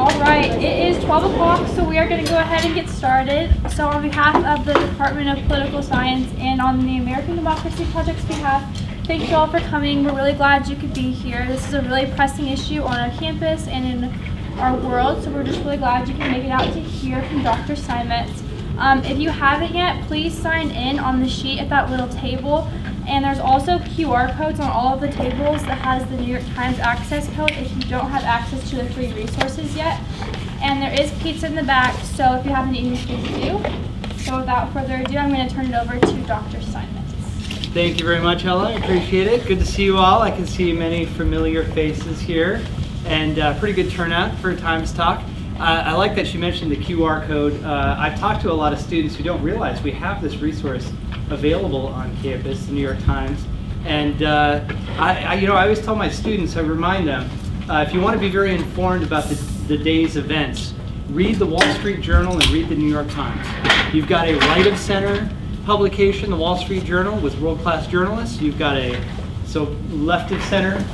All right, it is 12 o'clock, so we are going to go ahead and get started. So on behalf of the Department of Political Science and on the American Democracy Project's behalf, thank you all for coming. We're really glad you could be here. This is a really pressing issue on our campus and in our world, so we're just really glad you can make it out to hear from Dr. Steinmetz. If you haven't yet, please sign in on the sheet at that little table. And there's also QR codes on all of the tables that has the New York Times access code if you don't have access to the free resources yet. And there is pizza in the back, so if you haven't eaten, please do. So without further ado, I'm going to turn it over to Dr. Steinmetz. Thank you very much, Ella. I appreciate it. Good to see you all. I can see many familiar faces here, and pretty good turnout for a Times talk. I like that she mentioned the QR code. I've talked to a lot of students who don't realize we have this resource available on campus, the New York Times. And I always tell my students, I remind them, if you want to be very informed about the day's events, read the Wall Street Journal and read the New York Times. You've got a right of center publication, the Wall Street Journal, with world-class journalists. You've got a left of center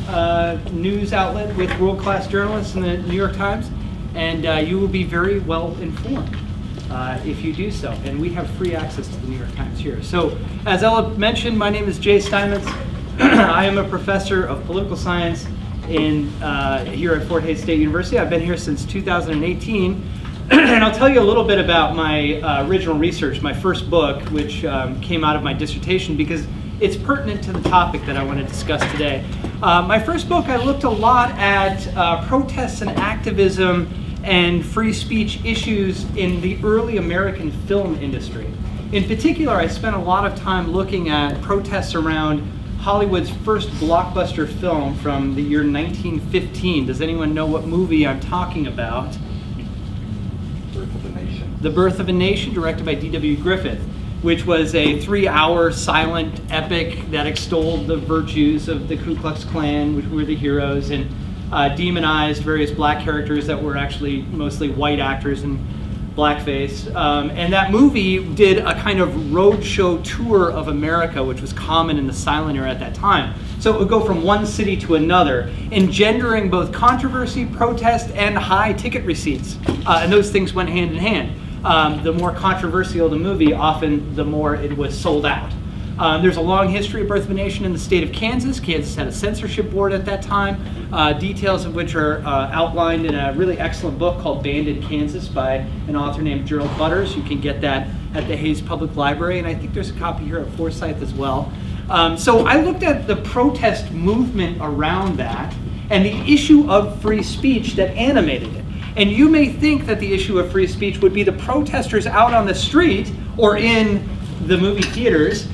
news outlet with world-class journalists in the New York Times. And you will be very well informed if you do so. And we have free access to the New York Times here. So as Ella mentioned, my name is Jay Steinmetz. I am a professor of political science here at Fort Hays State University. I've been here since 2018. And I'll tell you a little bit about my original research, my first book, which came out of my dissertation, because it's pertinent to the topic that I want to discuss today. My first book, I looked a lot at protests and activism and free speech issues in the early American film industry. In particular, I spent a lot of time looking at protests around Hollywood's first blockbuster film from the year 1915. Does anyone know what movie I'm talking about? Birth of a Nation. The Birth of a Nation, directed by D.W. Griffith, which was a 3-hour silent epic that extolled the virtues of the Ku Klux Klan, which were the heroes, and demonized various black characters that were actually mostly white actors in blackface. And that movie did a kind of roadshow tour of America, which was common in the silent era at that time. So it would go from one city to another, engendering both controversy, protest, and high ticket receipts. And those things went hand in hand. The more controversial the movie, often the more it was sold out. There's a long history of Birth of a Nation in the state of Kansas. Kansas had a censorship board at that time, details of which are outlined in a really excellent book called Banned in Kansas by an author named Gerald Butters. You can get that at the Hays Public Library, and I think there's a copy here at Forsyth as well. So I looked at the protest movement around that and the issue of free speech that animated it. And you may think that the issue of free speech would be the protesters out on the street or in the movie theaters,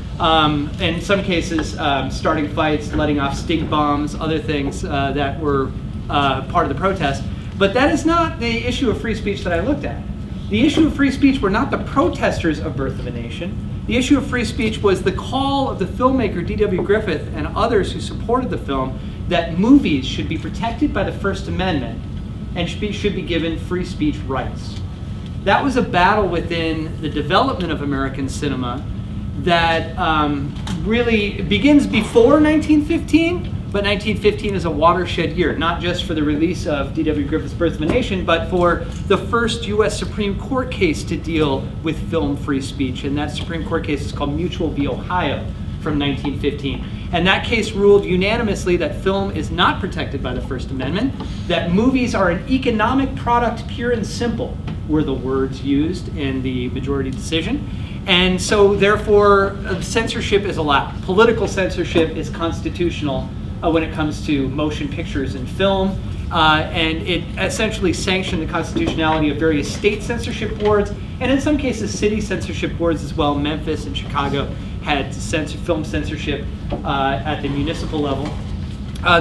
in some cases starting fights, letting off stink bombs, other things that were part of the protest. But that is not the issue of free speech that I looked at. The issue of free speech were not the protesters of Birth of a Nation. The issue of free speech was the call of the filmmaker D.W. Griffith and others who supported the film that movies should be protected by the First Amendment and should be given free speech rights. That was a battle within the development of American cinema that really begins before 1915, but 1915 is a watershed year, not just for the release of D.W. Griffith's Birth of a Nation, but for the first U.S. Supreme Court case to deal with film free speech. And that Supreme Court case is called Mutual v. Ohio from 1915. And that case ruled unanimously that film is not protected by the First Amendment, that movies are an economic product, pure and simple, were the words used in the majority decision. And so therefore, censorship is allowed. Political censorship is constitutional when it comes to motion pictures and film. And it essentially sanctioned the constitutionality of various state censorship boards, and in some cases city censorship boards as well. Memphis and Chicago had film censorship at the municipal level.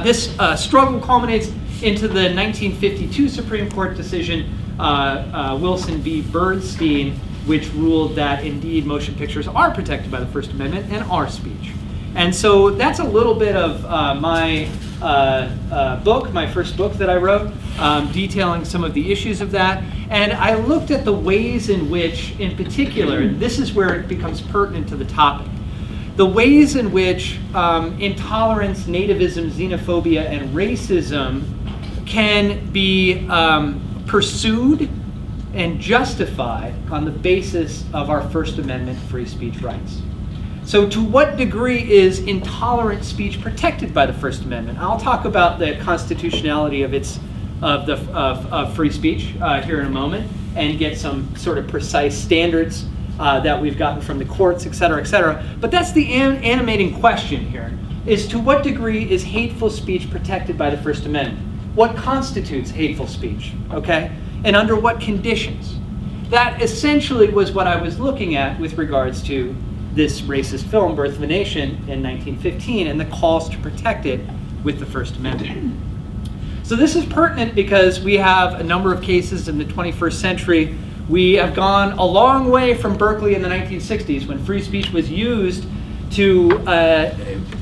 This struggle culminates into the 1952 Supreme Court decision, Wilson v. Bernstein, which ruled that indeed motion pictures are protected by the First Amendment and are speech. And so that's a little bit of my book, my first book that I wrote, detailing some of the issues of that. And I looked at the ways in which, in particular, and this is where it becomes pertinent to the topic, the ways in which intolerance, nativism, xenophobia, and racism can be pursued and justified on the basis of our First Amendment free speech rights. So to what degree is intolerant speech protected by the First Amendment? I'll talk about the constitutionality of free speech here in a moment, and get some sort of precise standards that we've gotten from the courts, et cetera, et cetera. But that's the animating question here, is to what degree is hateful speech protected by the First Amendment? What constitutes hateful speech, okay? And under what conditions? That essentially was what I was looking at with regards to this racist film, Birth of a Nation, in 1915, and the calls to protect it with the First Amendment. So this is pertinent because we have a number of cases in the 21st century. We have gone a long way from Berkeley in the 1960s, when free speech was used to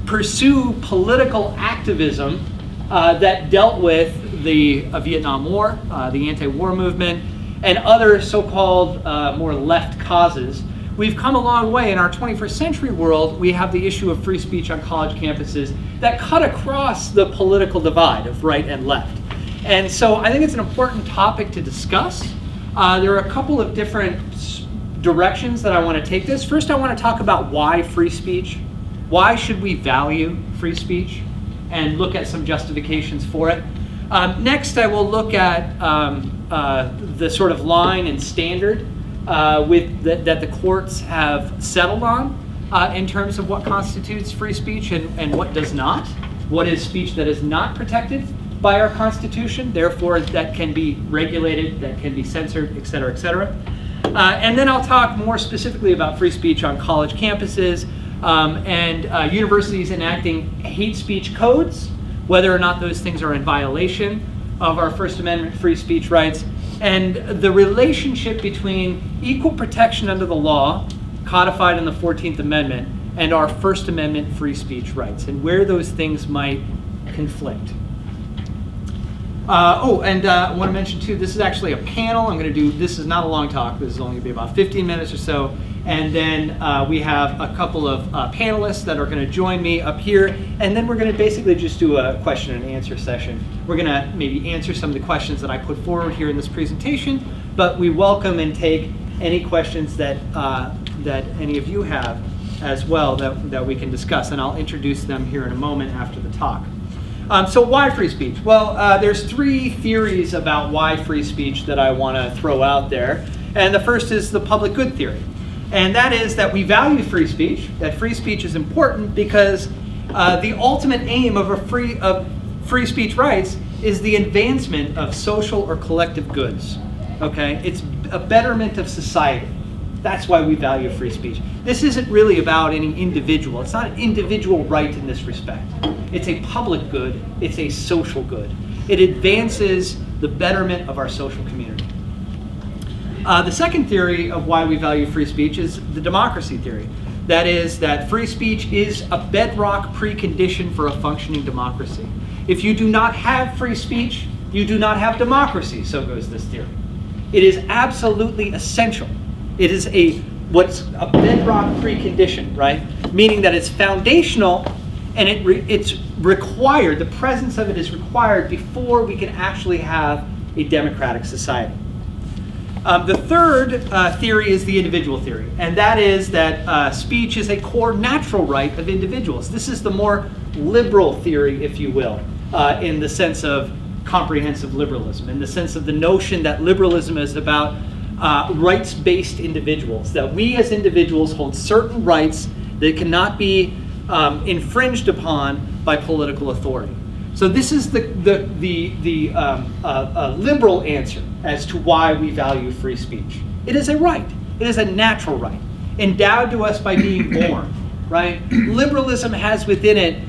pursue political activism that dealt with the Vietnam War, the anti-war movement, and other so-called more left causes. We've come a long way. In our 21st century world, we have the issue of free speech on college campuses that cut across the political divide of right and left. And so I think it's an important topic to discuss. There are a couple of different directions that I want to take this. First, I want to talk about why free speech. Why should we value free speech? And look at some justifications for it. Next, I will look at the sort of line and standard that the courts have settled on in terms of what constitutes free speech and what does not. What is speech that is not protected by our Constitution, therefore that can be regulated, that can be censored, et cetera, et cetera. And then I'll talk more specifically about free speech on college campuses and universities enacting hate speech codes, whether or not those things are in violation of our First Amendment free speech rights, and the relationship between equal protection under the law, codified in the 14th Amendment, and our First Amendment free speech rights, and where those things might conflict. I want to mention too, this is actually a panel. This is not a long talk. This is only going to be about 15 minutes or so. And then we have a couple of panelists that are going to join me up here. And then we're going to basically just do a question and answer session. We're going to maybe answer some of the questions that I put forward here in this presentation, but we welcome and take any questions that any of you have as well that we can discuss. And I'll introduce them here in a moment after the talk. So why free speech? Well, there's three theories about why free speech that I want to throw out there. And the first is the public good theory. And that is that we value free speech, that free speech is important because the ultimate aim of free speech rights is the advancement of social or collective goods. Okay? It's a betterment of society. That's why we value free speech. This isn't really about any individual. It's not an individual right in this respect. It's a public good. It's a social good. It advances the betterment of our social community. The second theory of why we value free speech is the democracy theory. That is that free speech is a bedrock precondition for a functioning democracy. If you do not have free speech, you do not have democracy, so goes this theory. It is absolutely essential. It is what's a bedrock precondition, right? Meaning that it's foundational and it's required, the presence of it is required before we can actually have a democratic society. The third theory is the individual theory, and that is that speech is a core natural right of individuals. This is the more liberal theory, if you will, in the sense of comprehensive liberalism, in the sense of the notion that liberalism is about rights-based individuals, that we as individuals hold certain rights that cannot be infringed upon by political authority. So this is the liberal answer as to why we value free speech. It is a right. It is a natural right, endowed to us by being born, right? Liberalism has within it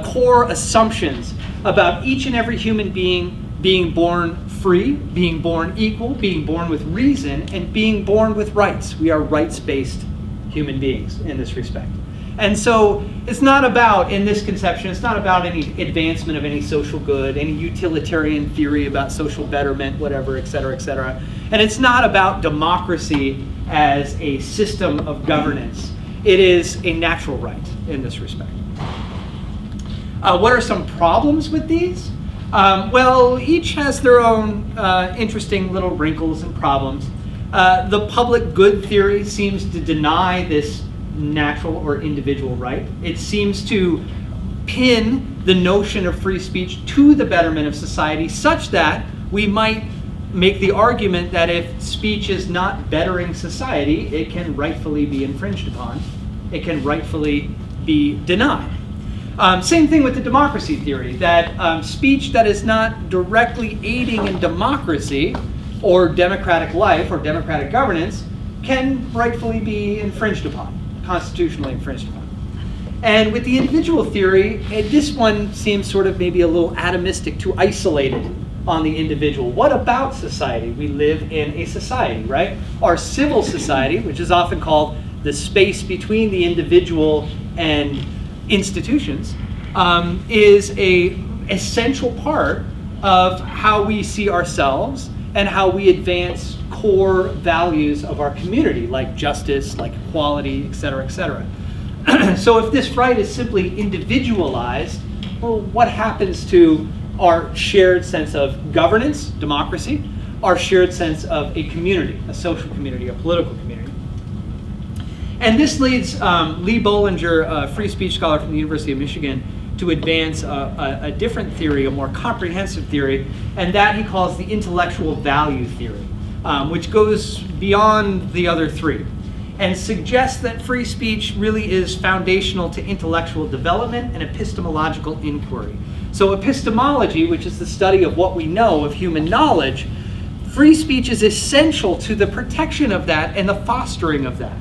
core assumptions about each and every human being born free, being born equal, being born with reason, and being born with rights. We are rights-based human beings in this respect. And so it's not about, in this conception, it's not about any advancement of any social good, any utilitarian theory about social betterment, whatever, et cetera, et cetera. And it's not about democracy as a system of governance. It is a natural right in this respect. What are some problems with these? Well, each has their own interesting little wrinkles and problems. The public good theory seems to deny this natural or individual right. It seems to pin the notion of free speech to the betterment of society, such that we might make the argument that if speech is not bettering society, it can rightfully be infringed upon. It can rightfully be denied. Same thing with the democracy theory, that speech that is not directly aiding in democracy or democratic life or democratic governance can rightfully be infringed upon, constitutionally infringed upon. And with the individual theory, this one seems sort of maybe a little atomistic, too isolated on the individual. What about society? We live in a society, right? Our civil society, which is often called the space between the individual and institutions, is an essential part of how we see ourselves and how we advance core values of our community, like justice, like equality, et cetera, et cetera. So if this right is simply individualized, well, what happens to our shared sense of governance, democracy, our shared sense of a community, a social community, a political community? And this leads Lee Bollinger, a free speech scholar from the University of Michigan, to advance a different theory, a more comprehensive theory, and that he calls the intellectual value theory, which goes beyond the other three and suggests that free speech really is foundational to intellectual development and epistemological inquiry. So epistemology, which is the study of what we know of human knowledge, free speech is essential to the protection of that and the fostering of that.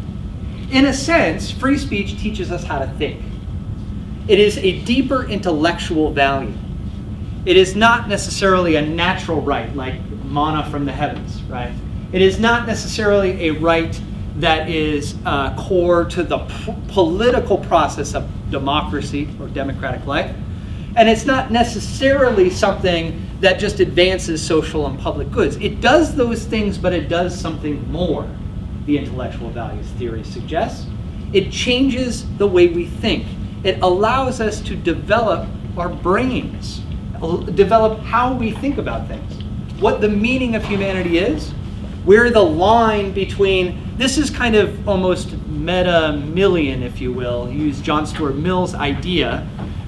In a sense, free speech teaches us how to think. It is a deeper intellectual value. It is not necessarily a natural right, like manna from the heavens, right? It is not necessarily a right that is core to the political process of democracy or democratic life. And it's not necessarily something that just advances social and public goods. It does those things, but it does something more, the intellectual values theory suggests. It changes the way we think. It allows us to develop our brains, develop how we think about things, what the meaning of humanity is, where the line between, this is kind of almost meta-Millian, if you will, use John Stuart Mill's idea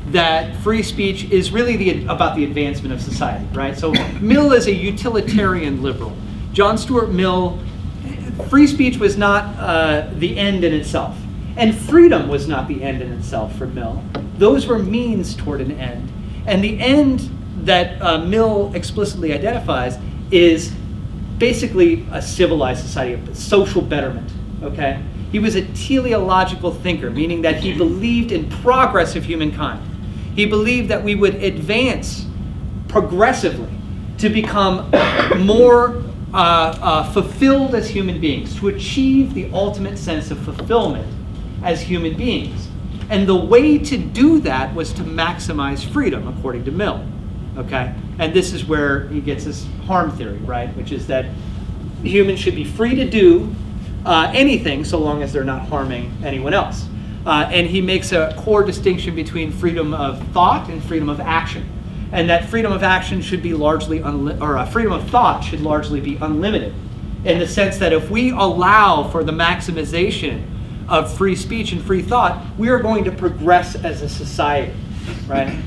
that free speech is really about the advancement of society, right? So Mill is a utilitarian liberal. John Stuart Mill, free speech was not the end in itself. And freedom was not the end in itself for Mill. Those were means toward an end. And the end that Mill explicitly identifies is basically a civilized society, a social betterment, okay? He was a teleological thinker, meaning that he believed in progress of humankind. He believed that we would advance progressively to become more fulfilled as human beings, to achieve the ultimate sense of fulfillment as human beings. And the way to do that was to maximize freedom, according to Mill, okay? And this is where he gets his harm theory, right? Which is that humans should be free to do anything so long as they're not harming anyone else. And he makes a core distinction between freedom of thought and freedom of action. And that freedom of action should be largely, freedom of thought should largely be unlimited, in the sense that if we allow for the maximization of free speech and free thought, we are going to progress as a society, right?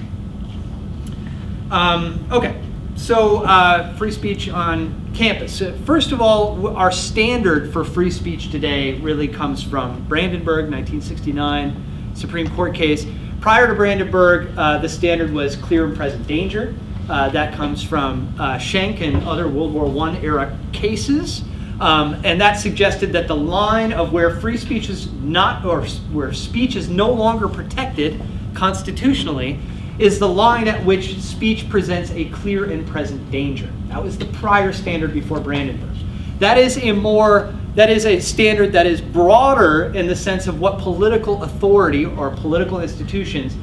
Okay, so free speech on campus. First of all, our standard for free speech today really comes from Brandenburg, 1969, Supreme Court case. Prior to Brandenburg, the standard was clear and present danger. That comes from Schenck and other World War I era cases. And that suggested that the line of where free speech is not, or where speech is no longer protected constitutionally, is the line at which speech presents a clear and present danger. That was the prior standard before Brandenburg. That is a standard that is broader in the sense of what political authority or political institutions,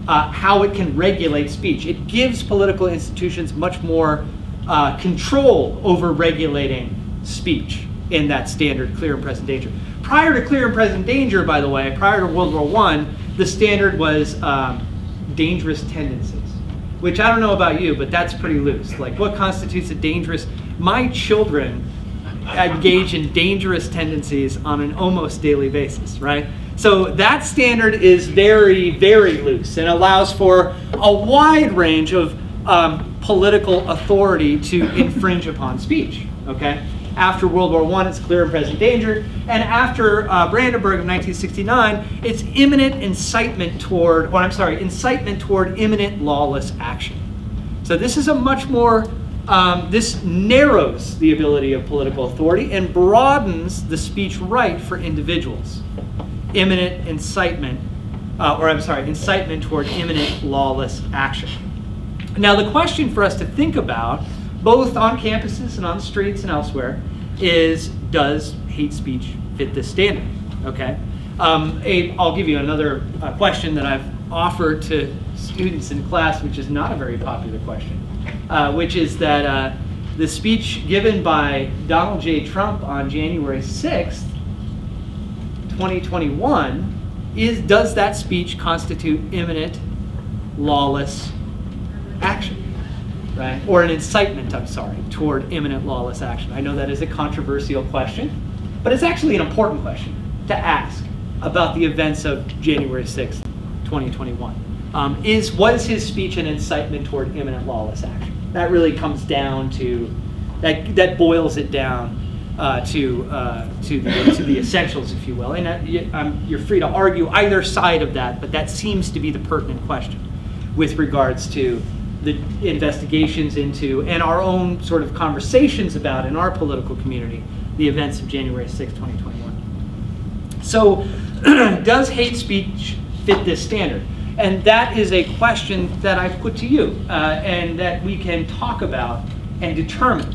how it can regulate speech. It gives political institutions much more control over regulating speech in that standard, clear and present danger. Prior to clear and present danger, by the way, prior to World War I, the standard was dangerous tendencies. which I don't know about you, but that's pretty loose. Like, what constitutes a dangerous? My children engage in dangerous tendencies on an almost daily basis, right? So that standard is very, very loose and allows for a wide range of political authority to infringe upon speech, okay? After World War I, it's clear and present danger. And after Brandenburg of 1969, it's incitement toward imminent lawless action. So this is a much more, this narrows the ability of political authority and broadens the speech right for individuals. Incitement toward imminent lawless action. Now the question for us to think about, both on campuses and on the streets and elsewhere, is, does hate speech fit this standard? Okay. I'll give you another question that I've offered to students in class, which is not a very popular question, which is that the speech given by Donald J. Trump on January 6th, 2021, does that speech constitute imminent lawless action? Right? Or an incitement, toward imminent lawless action. I know that is a controversial question, but it's actually an important question to ask about the events of January 6th, 2021. Was his speech an incitement toward imminent lawless action? That really comes down to, that boils it down to the essentials, if you will. And you're free to argue either side of that, but that seems to be the pertinent question with regards to the investigations into and our own sort of conversations about in our political community the events of January 6, 2021. So does hate speech fit this standard? And that is a question that I put to you and that we can talk about and determine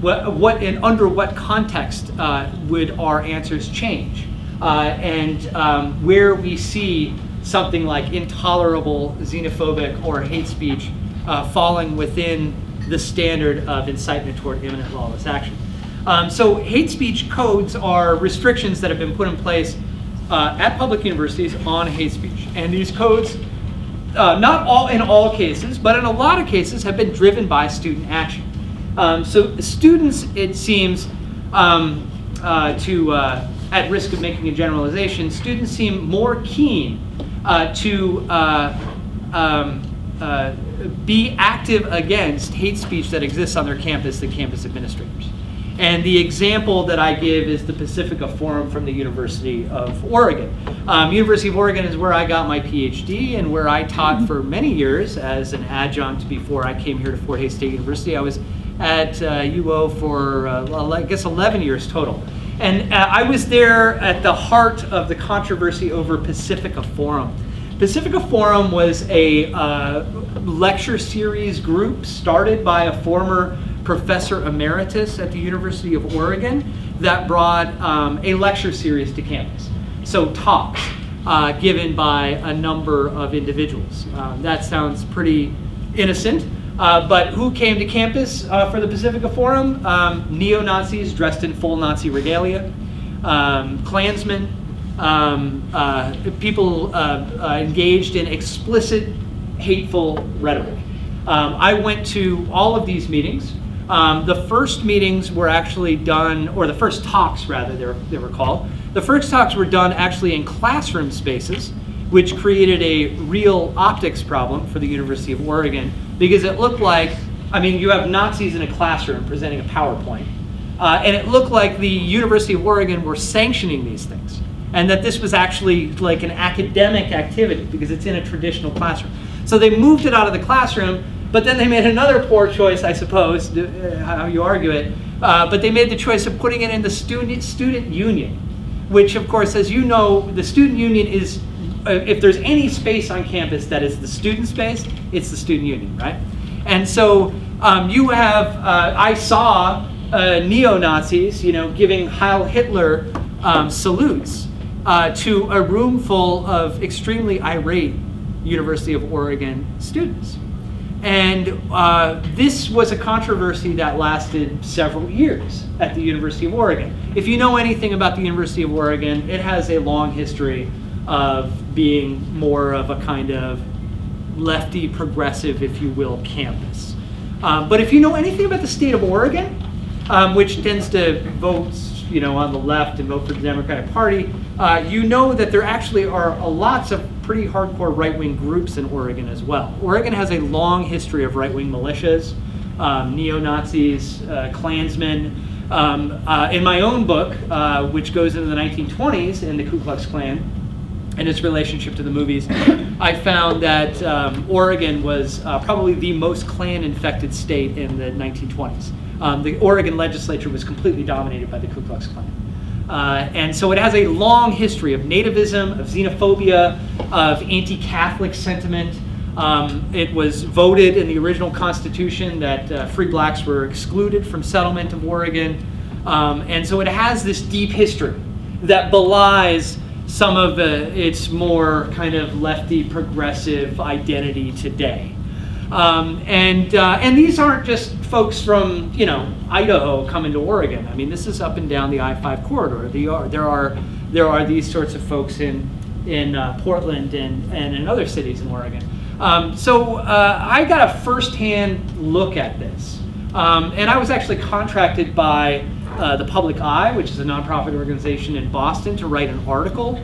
what and under what context would our answers change and where we see something like intolerable, xenophobic, or hate speech falling within the standard of incitement toward imminent lawless action. So hate speech codes are restrictions that have been put in place at public universities on hate speech. And these codes, not in all cases, but in a lot of cases, have been driven by student action. So students, it seems, at risk of making a generalization, students seem more keen to be active against hate speech that exists on their campus than campus administrators. And the example that I give is the Pacifica Forum from the University of Oregon. University of Oregon is where I got my PhD and where I taught for many years as an adjunct before I came here to Fort Hays State University. I was at UO for, I guess, 11 years total. And I was there at the heart of the controversy over Pacifica Forum. Pacifica Forum was a lecture series group started by a former professor emeritus at the University of Oregon that brought a lecture series to campus. So talks given by a number of individuals. That sounds pretty innocent, but who came to campus for the Pacifica Forum? Neo-Nazis dressed in full Nazi regalia, Klansmen, people engaged in explicit hateful rhetoric. I went to all of these meetings. The first meetings were actually done, or the first talks rather, they were called. The first talks were done actually in classroom spaces, which created a real optics problem for the University of Oregon, because it looked like, I mean, you have Nazis in a classroom presenting a PowerPoint, and it looked like the University of Oregon were sanctioning these things, and that this was actually like an academic activity because it's in a traditional classroom. So they moved it out of the classroom, but then they made another poor choice, I suppose, how you argue it, but they made the choice of putting it in the student union, which of course, as you know, the student union is, if there's any space on campus that is the student space, it's the student union, right? And so you have, I saw neo-Nazis, giving Heil Hitler salutes to a room full of extremely irate University of Oregon students. And this was a controversy that lasted several years at the University of Oregon. If you know anything about the University of Oregon, it has a long history of being more of a kind of lefty, progressive, if you will, campus. But if you know anything about the state of Oregon, which tends to vote, on the left and vote for the Democratic Party, you know that there actually are lots of pretty hardcore right-wing groups in Oregon as well. Oregon has a long history of right-wing militias, neo-Nazis, Klansmen. In my own book, which goes into the 1920s in the Ku Klux Klan and its relationship to the movies, I found that Oregon was probably the most Klan-infected state in the 1920s. The Oregon legislature was completely dominated by the Ku Klux Klan. And so it has a long history of nativism, of xenophobia, of anti-Catholic sentiment. It was voted in the original Constitution that free blacks were excluded from settlement of Oregon. And so it has this deep history that belies some of its more kind of lefty progressive identity today. And these aren't just folks from Idaho coming to Oregon. I mean, this is up and down the I-5 corridor. There are these sorts of folks in Portland and in other cities in Oregon. So I got a firsthand look at this, and I was actually contracted by the Public Eye, which is a nonprofit organization in Boston, to write an article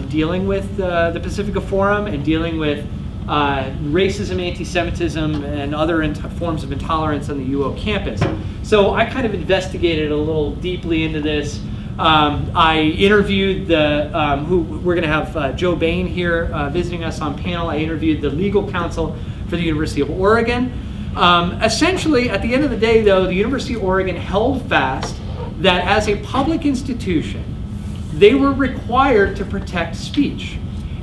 dealing with the Pacifica Forum and dealing with racism, anti-Semitism, and other forms of intolerance on the UO campus. So I kind of investigated a little deeply into this. I interviewed we're going to have Joe Bain here visiting us on panel. I interviewed the legal counsel for the University of Oregon. Essentially, at the end of the day, though, the University of Oregon held fast that as a public institution, they were required to protect speech,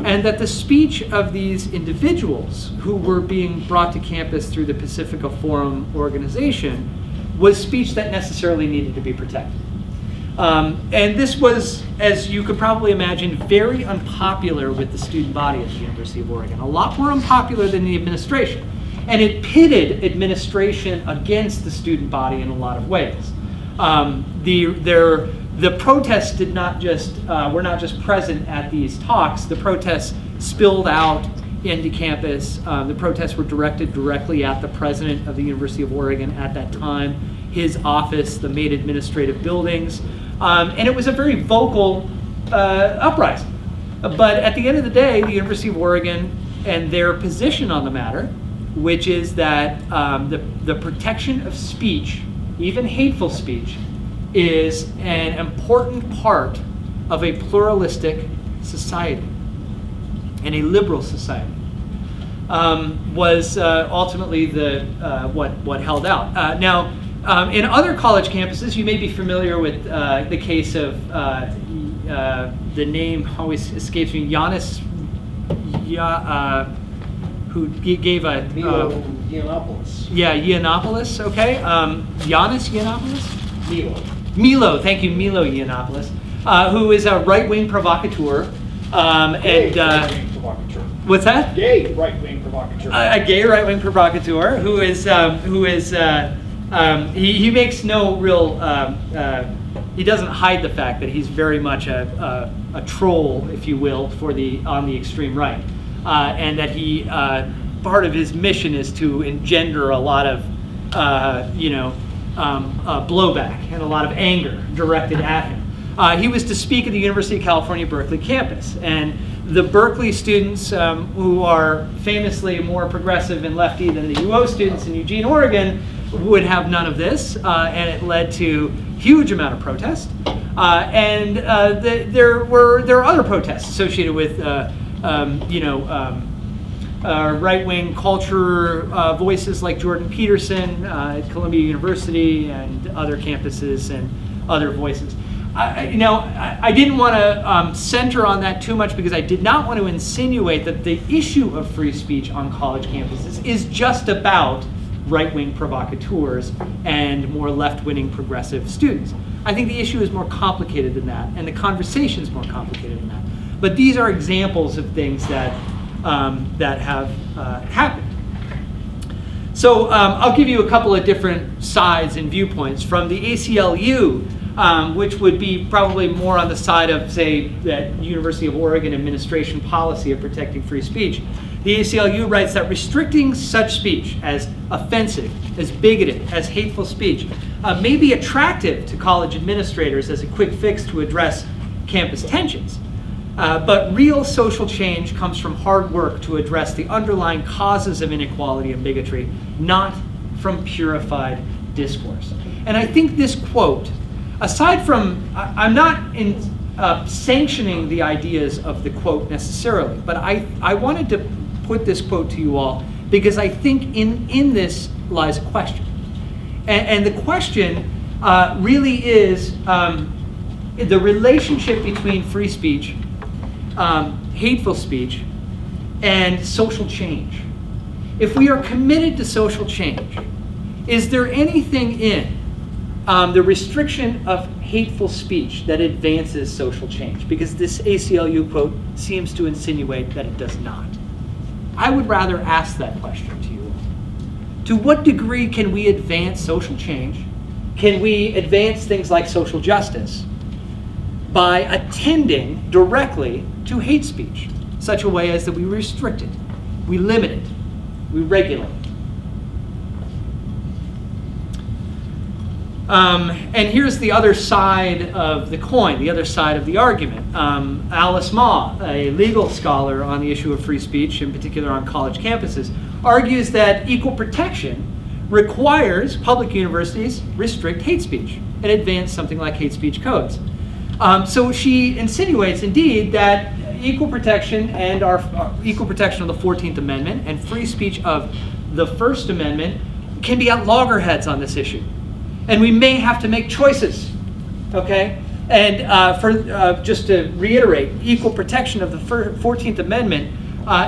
and that the speech of these individuals who were being brought to campus through the Pacifica Forum organization was speech that necessarily needed to be protected. And this was, as you could probably imagine, very unpopular with the student body at the University of Oregon, a lot more unpopular than the administration. And it pitted administration against the student body in a lot of ways. The protests were not just present at these talks. The protests spilled out into campus. The protests were directed directly at the president of the University of Oregon at that time, his office, the main administrative buildings. And it was a very vocal uprising. But at the end of the day, the University of Oregon and their position on the matter, which is that the protection of speech, even hateful speech, is an important part of a pluralistic society and a liberal society, was ultimately what held out. Now, in other college campuses, you may be familiar with the case of the name always escapes me, Giannis, who gave a Yiannopoulos. Yeah, Yiannopoulos. Okay, Giannis Yiannopoulos. Milo, thank you, Milo Yiannopoulos, who is a right-wing provocateur. Right-wing provocateur. What's that? Gay right-wing provocateur. A gay right-wing provocateur who he makes no real. He doesn't hide the fact that he's very much a troll, if you will, on the extreme right, and that he part of his mission is to engender a lot of blowback and a lot of anger directed at him. He was to speak at the University of California, Berkeley campus, and the Berkeley students, who are famously more progressive and lefty than the UO students in Eugene, Oregon, would have none of this, and it led to huge amount of protest. And there are other protests associated with right-wing culture voices like Jordan Peterson at Columbia University and other campuses and other voices. I didn't want to center on that too much because I did not want to insinuate that the issue of free speech on college campuses is just about right-wing provocateurs and more left-wing progressive students. I think the issue is more complicated than that, and the conversation is more complicated than that. But these are examples of things that have happened. So I'll give you a couple of different sides and viewpoints from the ACLU, which would be probably more on the side of, say, that University of Oregon administration policy of protecting free speech. The ACLU writes that restricting such speech as offensive, as bigoted, as hateful speech may be attractive to college administrators as a quick fix to address campus tensions. But real social change comes from hard work to address the underlying causes of inequality and bigotry, not from purified discourse. And I think this quote, aside from, I'm not sanctioning the ideas of the quote necessarily, but I wanted to put this quote to you all because I think in this lies a question. And the question really is the relationship between free speech, hateful speech, and social change. If we are committed to social change, is there anything in the restriction of hateful speech that advances social change? Because this ACLU quote seems to insinuate that it does not. I would rather ask that question to you all. To what degree can we advance social change? Can we advance things like social justice by attending directly to hate speech, such a way as that we restrict it, we limit it, we regulate it? And here's the other side of the coin, the other side of the argument. Alice Ma, a legal scholar on the issue of free speech, in particular on college campuses, argues that equal protection requires public universities restrict hate speech and advance something like hate speech codes. So she insinuates, indeed, that equal protection and our equal protection of the 14th Amendment and free speech of the First Amendment can be at loggerheads on this issue. And we may have to make choices, okay? And just to reiterate, equal protection of the 14th Amendment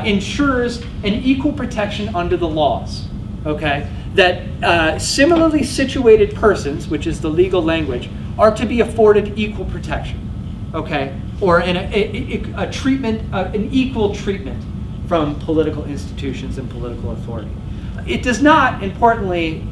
ensures an equal protection under the laws, okay? That similarly situated persons, which is the legal language, are to be afforded equal protection, okay? Or a treatment, an equal treatment from political institutions and political authority. It does not, importantly,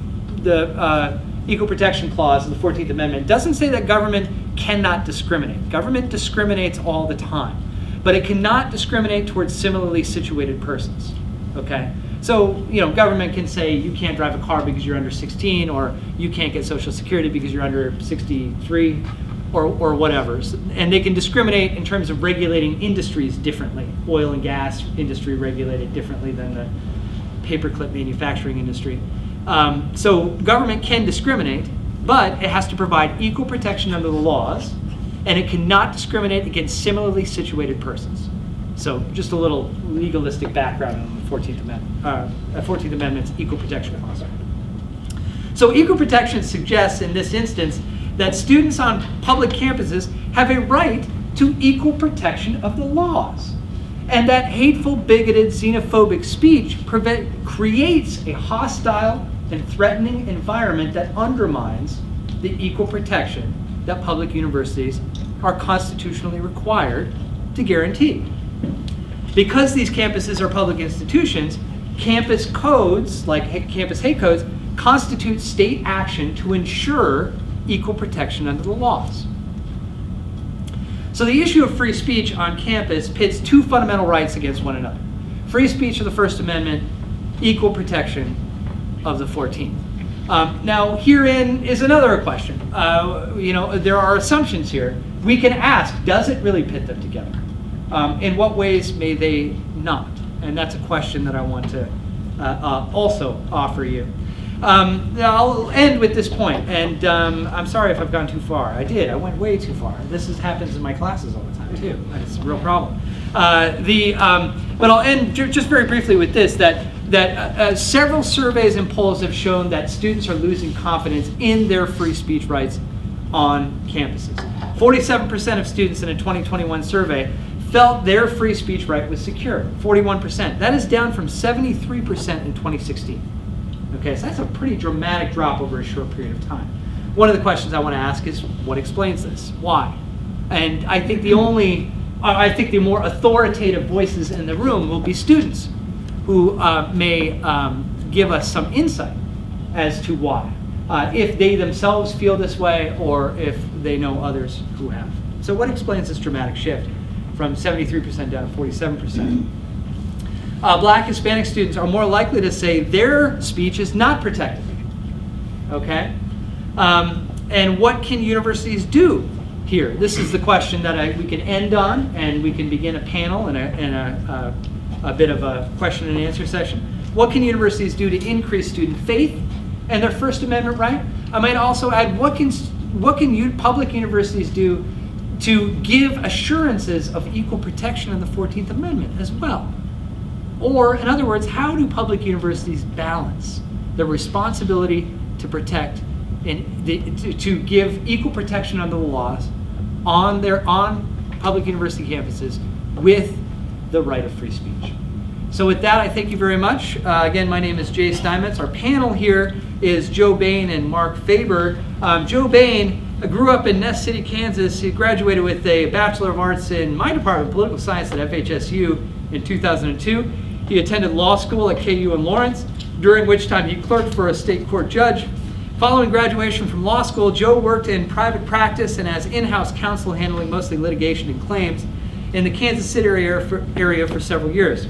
the Equal Protection Clause of the 14th Amendment doesn't say that government cannot discriminate. Government discriminates all the time, but it cannot discriminate towards similarly situated persons, okay? So, government can say you can't drive a car because you're under 16, or you can't get Social Security because you're under 63, or whatever. And they can discriminate in terms of regulating industries differently. Oil and gas industry regulated differently than the paperclip manufacturing industry. So government can discriminate, but it has to provide equal protection under the laws, and it cannot discriminate against similarly situated persons. So just a little legalistic background on the 14th Amendment, 14th Amendment's Equal Protection Clause. So equal protection suggests in this instance that students on public campuses have a right to equal protection of the laws, and that hateful, bigoted, xenophobic speech creates a hostile and threatening environment that undermines the equal protection that public universities are constitutionally required to guarantee. Because these campuses are public institutions, campus codes, like campus hate codes, constitute state action to ensure equal protection under the laws. So the issue of free speech on campus pits two fundamental rights against one another. Free speech of the First Amendment, equal protection of the 14th. Now, herein is another question. There are assumptions here. We can ask, does it really pit them together? In what ways may they not? And that's a question that I want to also offer you. I'll end with this point, and I'm sorry if I've gone too far. I went way too far. This happens in my classes all the time too. It's a real problem. But I'll end just very briefly with this, that several surveys and polls have shown that students are losing confidence in their free speech rights on campuses. 47% of students in a 2021 survey felt their free speech right was secure, 41%. That is down from 73% in 2016. Okay, so that's a pretty dramatic drop over a short period of time. One of the questions I want to ask is, what explains this? Why? And I think the more authoritative voices in the room will be students who may give us some insight as to why, if they themselves feel this way or if they know others who have. So what explains this dramatic shift from 73% down to 47%? Black Hispanic students are more likely to say their speech is not protected. Okay? And what can universities do here? This is the question that we can end on, and we can begin a panel and a bit of a question and answer session. What can universities do to increase student faith and their First Amendment right? I might also add, what can public universities do to give assurances of equal protection in the 14th Amendment as well? Or, in other words, how do public universities balance the responsibility to protect and to give equal protection under the laws on public university campuses with the right of free speech? So with that, I thank you very much. Again, my name is Jay Steinmetz. Our panel here is Joe Bain and Mark Faber. Joe Bain grew up in Ness City, Kansas. He graduated with a Bachelor of Arts in my department of political science at FHSU in 2002. He attended law school at KU in Lawrence, during which time he clerked for a state court judge. Following graduation from law school, Joe worked in private practice and as in-house counsel, handling mostly litigation and claims in the Kansas City area for several years.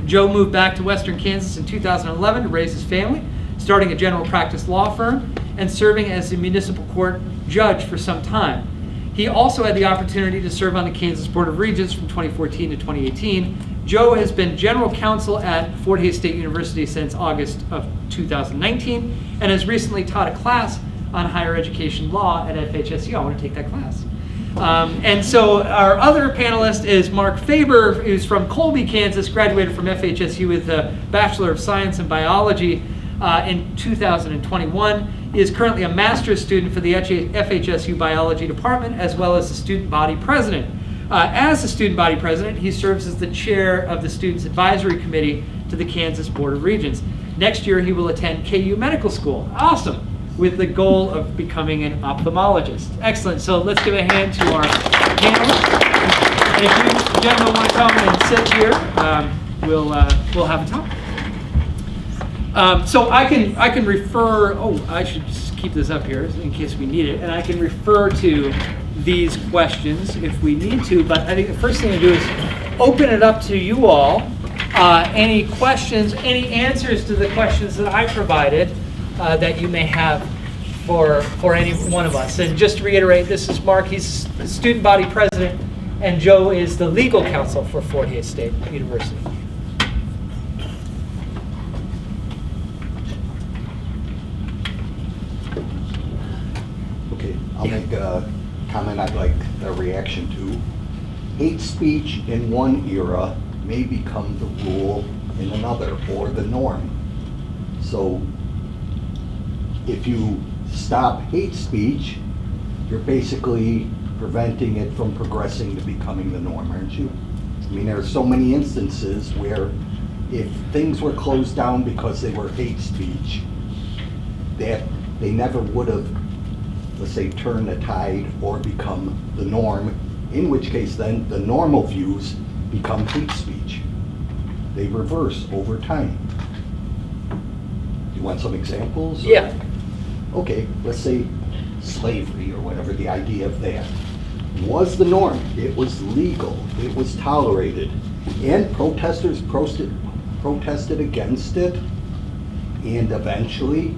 Joe moved back to Western Kansas in 2011 to raise his family, starting a general practice law firm and serving as a municipal court judge for some time. He also had the opportunity to serve on the Kansas Board of Regents from 2014 to 2018. Joe has been general counsel at Fort Hays State University since August of 2019 and has recently taught a class on higher education law at FHSU. I want to take that class. And so our other panelist is Mark Faber, who's from Colby, Kansas, graduated from FHSU with a Bachelor of Science in Biology in 2021. He is currently a master's student for the FHSU Biology Department, as well as the student body president. As the student body president, he serves as the chair of the Students Advisory Committee to the Kansas Board of Regents. Next year, he will attend KU Medical School. Awesome. With the goal of becoming an ophthalmologist. Excellent. So let's give a hand to our panelists. And if you gentlemen want to come and sit here, we'll have a talk. So I can refer. Oh, I should just keep this up here in case we need it, and I can refer to these questions if we need to. But I think the first thing to do is open it up to you all. Any questions, any answers to the questions that I provided that you may have for any one of us. And just to reiterate, this is Mark, he's the student body president, and Joe is the legal counsel for Fort Hays State University. Okay, I'll make a comment I'd like a reaction to. Hate speech in one era may become the rule in another, or the norm. So if you stop hate speech, you're basically preventing it from progressing to becoming the norm, aren't you? I mean, there are so many instances where if things were closed down because they were hate speech, that they never would have, let's say, turned the tide or become the norm, in which case then the normal views become hate speech. They reverse over time. You want some examples? Or? Yeah. Okay, let's say slavery or whatever, the idea of that was the norm. It was legal, it was tolerated, and protesters protested against it, and eventually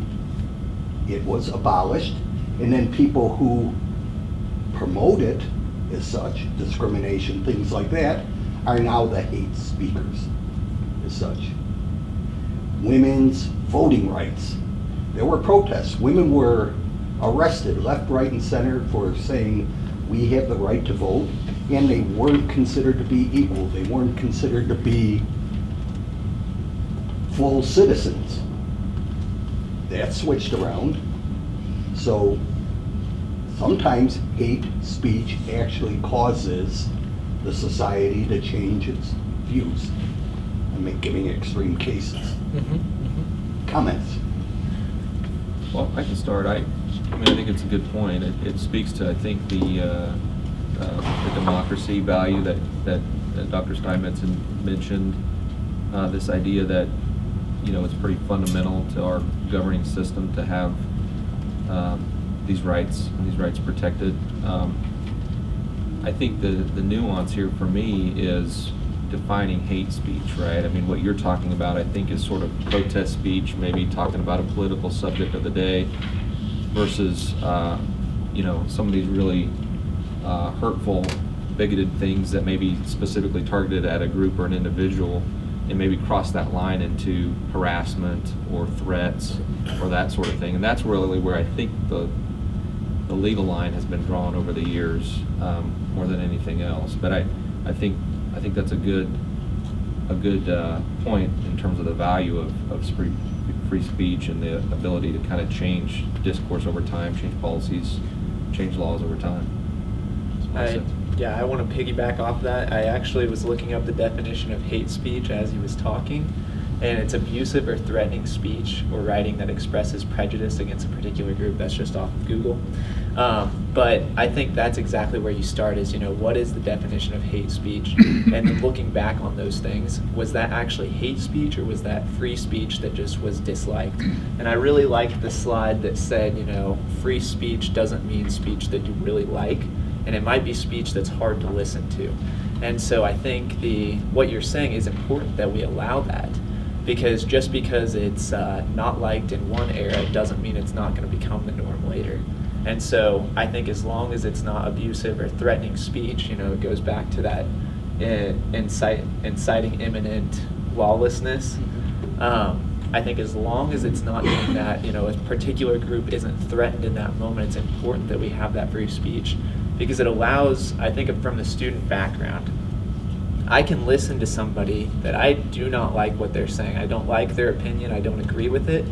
it was abolished, and then people who promote it as such, discrimination, things like that, are now the hate speakers as such. Women's voting rights. There were protests. Women were arrested left, right, and center for saying we have the right to vote, and they weren't considered to be equal. They weren't considered to be full citizens. That switched around. So sometimes hate speech actually causes the society to change its views. I'm giving extreme cases. Comments? Well, I can start. I think it's a good point. It speaks to, I think, the democracy value that Dr. Steinmetz mentioned. This idea that, it's pretty fundamental to our governing system to have these rights protected. I think the nuance here for me is defining hate speech, right? I mean, what you're talking about, I think, is sort of protest speech, maybe talking about a political subject of the day, versus, you know, some of these really hurtful, bigoted things that may be specifically targeted at a group or an individual, and maybe cross that line into harassment or threats or that sort of thing. And that's really where I think the legal line has been drawn over the years, more than anything else. But I think that's a good point in terms of the value of free speech and the ability to kind of change discourse over time, change policies, change laws over time. Yeah, I want to piggyback off that. I actually was looking up the definition of hate speech as he was talking, and it's abusive or threatening speech or writing that expresses prejudice against a particular group. That's just off of Google. But I think that's exactly where you start is, you know, what is the definition of hate speech? And then looking back on those things, was that actually hate speech or was that free speech that just was disliked? And I really liked the slide that said, you know, free speech doesn't mean speech that you really like, and it might be speech that's hard to listen to. And so I think what you're saying is important that we allow that, because just because it's not liked in one era doesn't mean it's not going to become the norm later. And so I think as long as it's not abusive or threatening speech, you know, it goes back to that inciting imminent lawlessness. I think as long as it's not doing that, you know, a particular group isn't threatened in that moment, it's important that we have that free speech, because it allows, I think from the student background, I can listen to somebody that I do not like what they're saying. I don't like their opinion, I don't agree with it,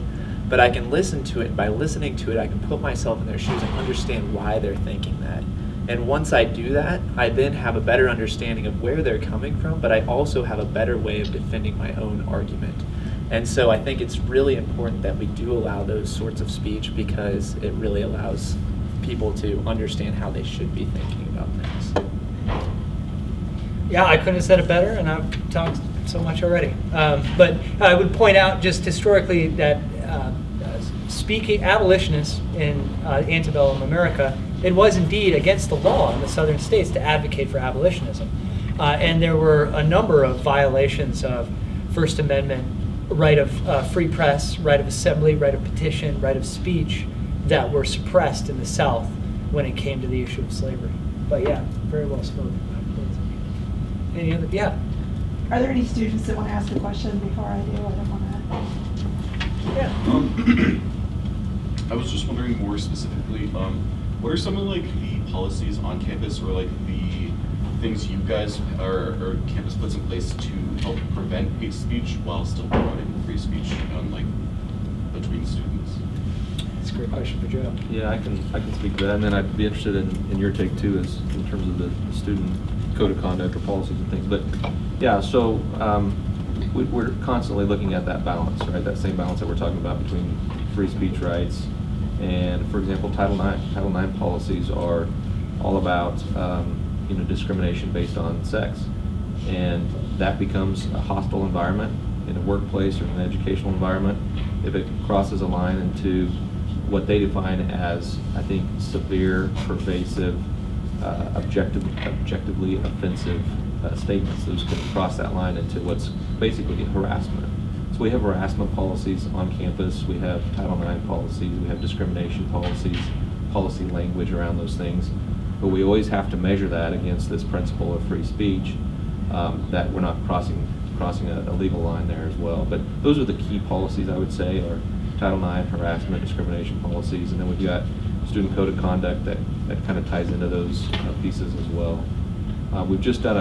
but I can listen to it, and by listening to it, I can put myself in their shoes and understand why they're thinking that. And once I do that, I then have a better understanding of where they're coming from, but I also have a better way of defending my own argument. And so I think it's really important that we do allow those sorts of speech, because it really allows people to understand how they should be thinking about things. Yeah, I couldn't have said it better, and I've talked so much already. But I would point out just historically that speaking abolitionists in antebellum America, it was indeed against the law in the southern states to advocate for abolitionism. And there were a number of violations of First Amendment, right of free press, right of assembly, right of petition, right of speech that were suppressed in the South when it came to the issue of slavery. But yeah, very well spoken. Any other? Yeah. Are there any students that want to ask a question before I do? I don't want to. Yeah. I was just wondering more specifically, what are some of like the policies on campus or like the things you guys or campus puts in place to help prevent hate speech while still promoting free speech like between students? That's a great question for Joe. Yeah, I can speak to that, and then I'd be interested in your take too, as in terms of the student code of conduct or policies and things. But yeah, so we're constantly looking at that balance, right? That same balance that we're talking about between free speech rights and, for example, Title IX. Title IX policies are all about discrimination based on sex, and that becomes a hostile environment in a workplace or in an educational environment if it crosses a line into what they define as, I think, severe, pervasive, objectively offensive statements. Those can cross that line into what's basically harassment. So we have harassment policies on campus, we have Title IX policies, we have discrimination policies, policy language around those things, but we always have to measure that against this principle of free speech, that we're not crossing a legal line there as well. But those are the key policies, I would say, are Title IX, harassment, discrimination policies, and then we've got student code of conduct that kind of ties into those pieces as well. We've just done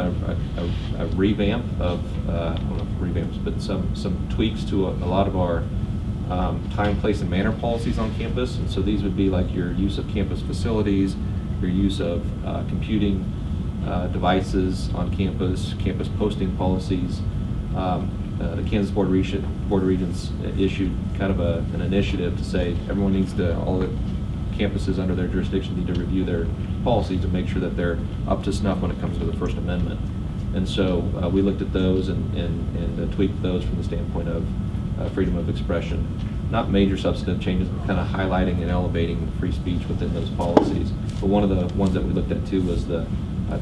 a revamp of, I don't know if revamps, but some tweaks to a lot of our time, place, and manner policies on campus. And so these would be like your use of campus facilities, your use of computing devices on campus, campus posting policies. The Kansas Board of Regents issued kind of an initiative to say everyone needs to, all the campuses under their jurisdiction need to review their policies to make sure that they're up to snuff when it comes to the First Amendment. And so we looked at those and tweaked those from the standpoint of freedom of expression. not major substantive changes, but kind of highlighting and elevating free speech within those policies. But one of the ones that we looked at too was the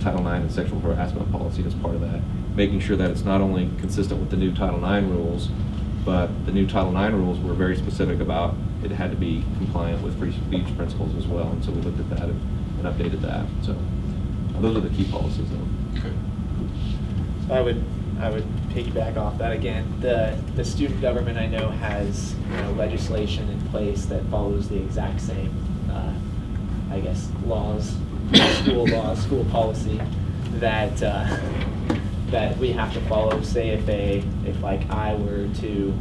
Title IX and sexual harassment policy as part of that, making sure that it's not only consistent with the new Title IX rules, but the new Title IX rules were very specific about it had to be compliant with free speech principles as well, and so we looked at that and updated that. So those are the key policies though. Okay. So I would piggyback off that again. The student government I know has legislation in place that follows the exact same, I guess, laws, school policy that that we have to follow. Say if like I were to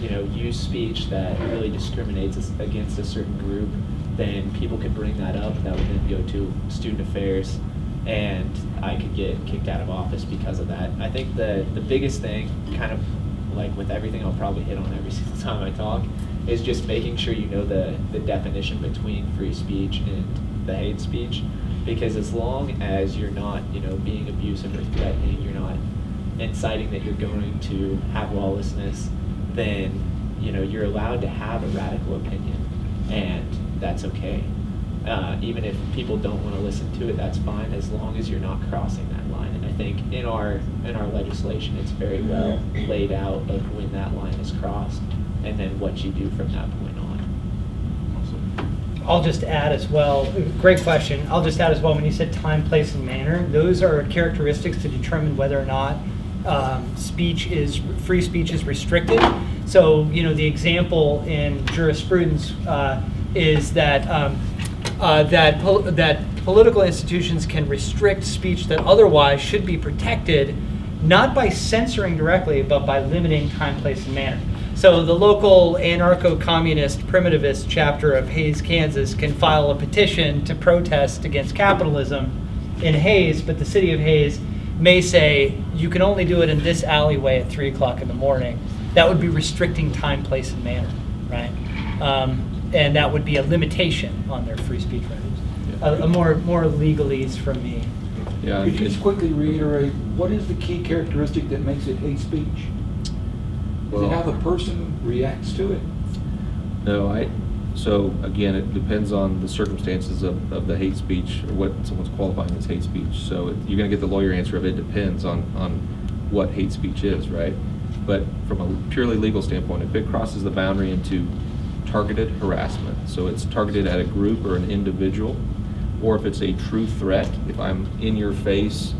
use speech that really discriminates against a certain group, then people could bring that up. That would then go to student affairs, and I could get kicked out of office because of that. I think the biggest thing, kind of like with everything I'll probably hit on every single time I talk, is just making sure you know the definition between free speech and the hate speech. Because as long as you're not, being abusive or threatening, you're not inciting that you're going to have lawlessness, then, you're allowed to have a radical opinion, and that's okay. Even if people don't want to listen to it, that's fine, as long as you're not crossing that line. And I think in our legislation, it's very well laid out of when that line is crossed, and then what you do from that point on. I'll just add as well, great question. I'll just add as well, when you said time, place, and manner, those are characteristics to determine whether or not free speech is restricted. So, the example in jurisprudence is that that political institutions can restrict speech that otherwise should be protected, not by censoring directly, but by limiting time, place, and manner. So the local anarcho-communist primitivist chapter of Hays, Kansas can file a petition to protest against capitalism in Hays, but the city of Hays may say, you can only do it in this alleyway at 3 o'clock in the morning. That would be restricting time, place, and manner, right? And that would be a limitation on their free speech rights. A more legalese from me. Yeah, Could you just quickly reiterate, what is the key characteristic that makes it hate speech? Is it how the person reacts to it? No, so again, it depends on the circumstances of the hate speech, or what someone's qualifying as hate speech. So you're going to get the lawyer answer of it depends on what hate speech is, right? But from a purely legal standpoint, if it crosses the boundary into targeted harassment, so it's targeted at a group or an individual, or if it's a true threat, if I'm in your face,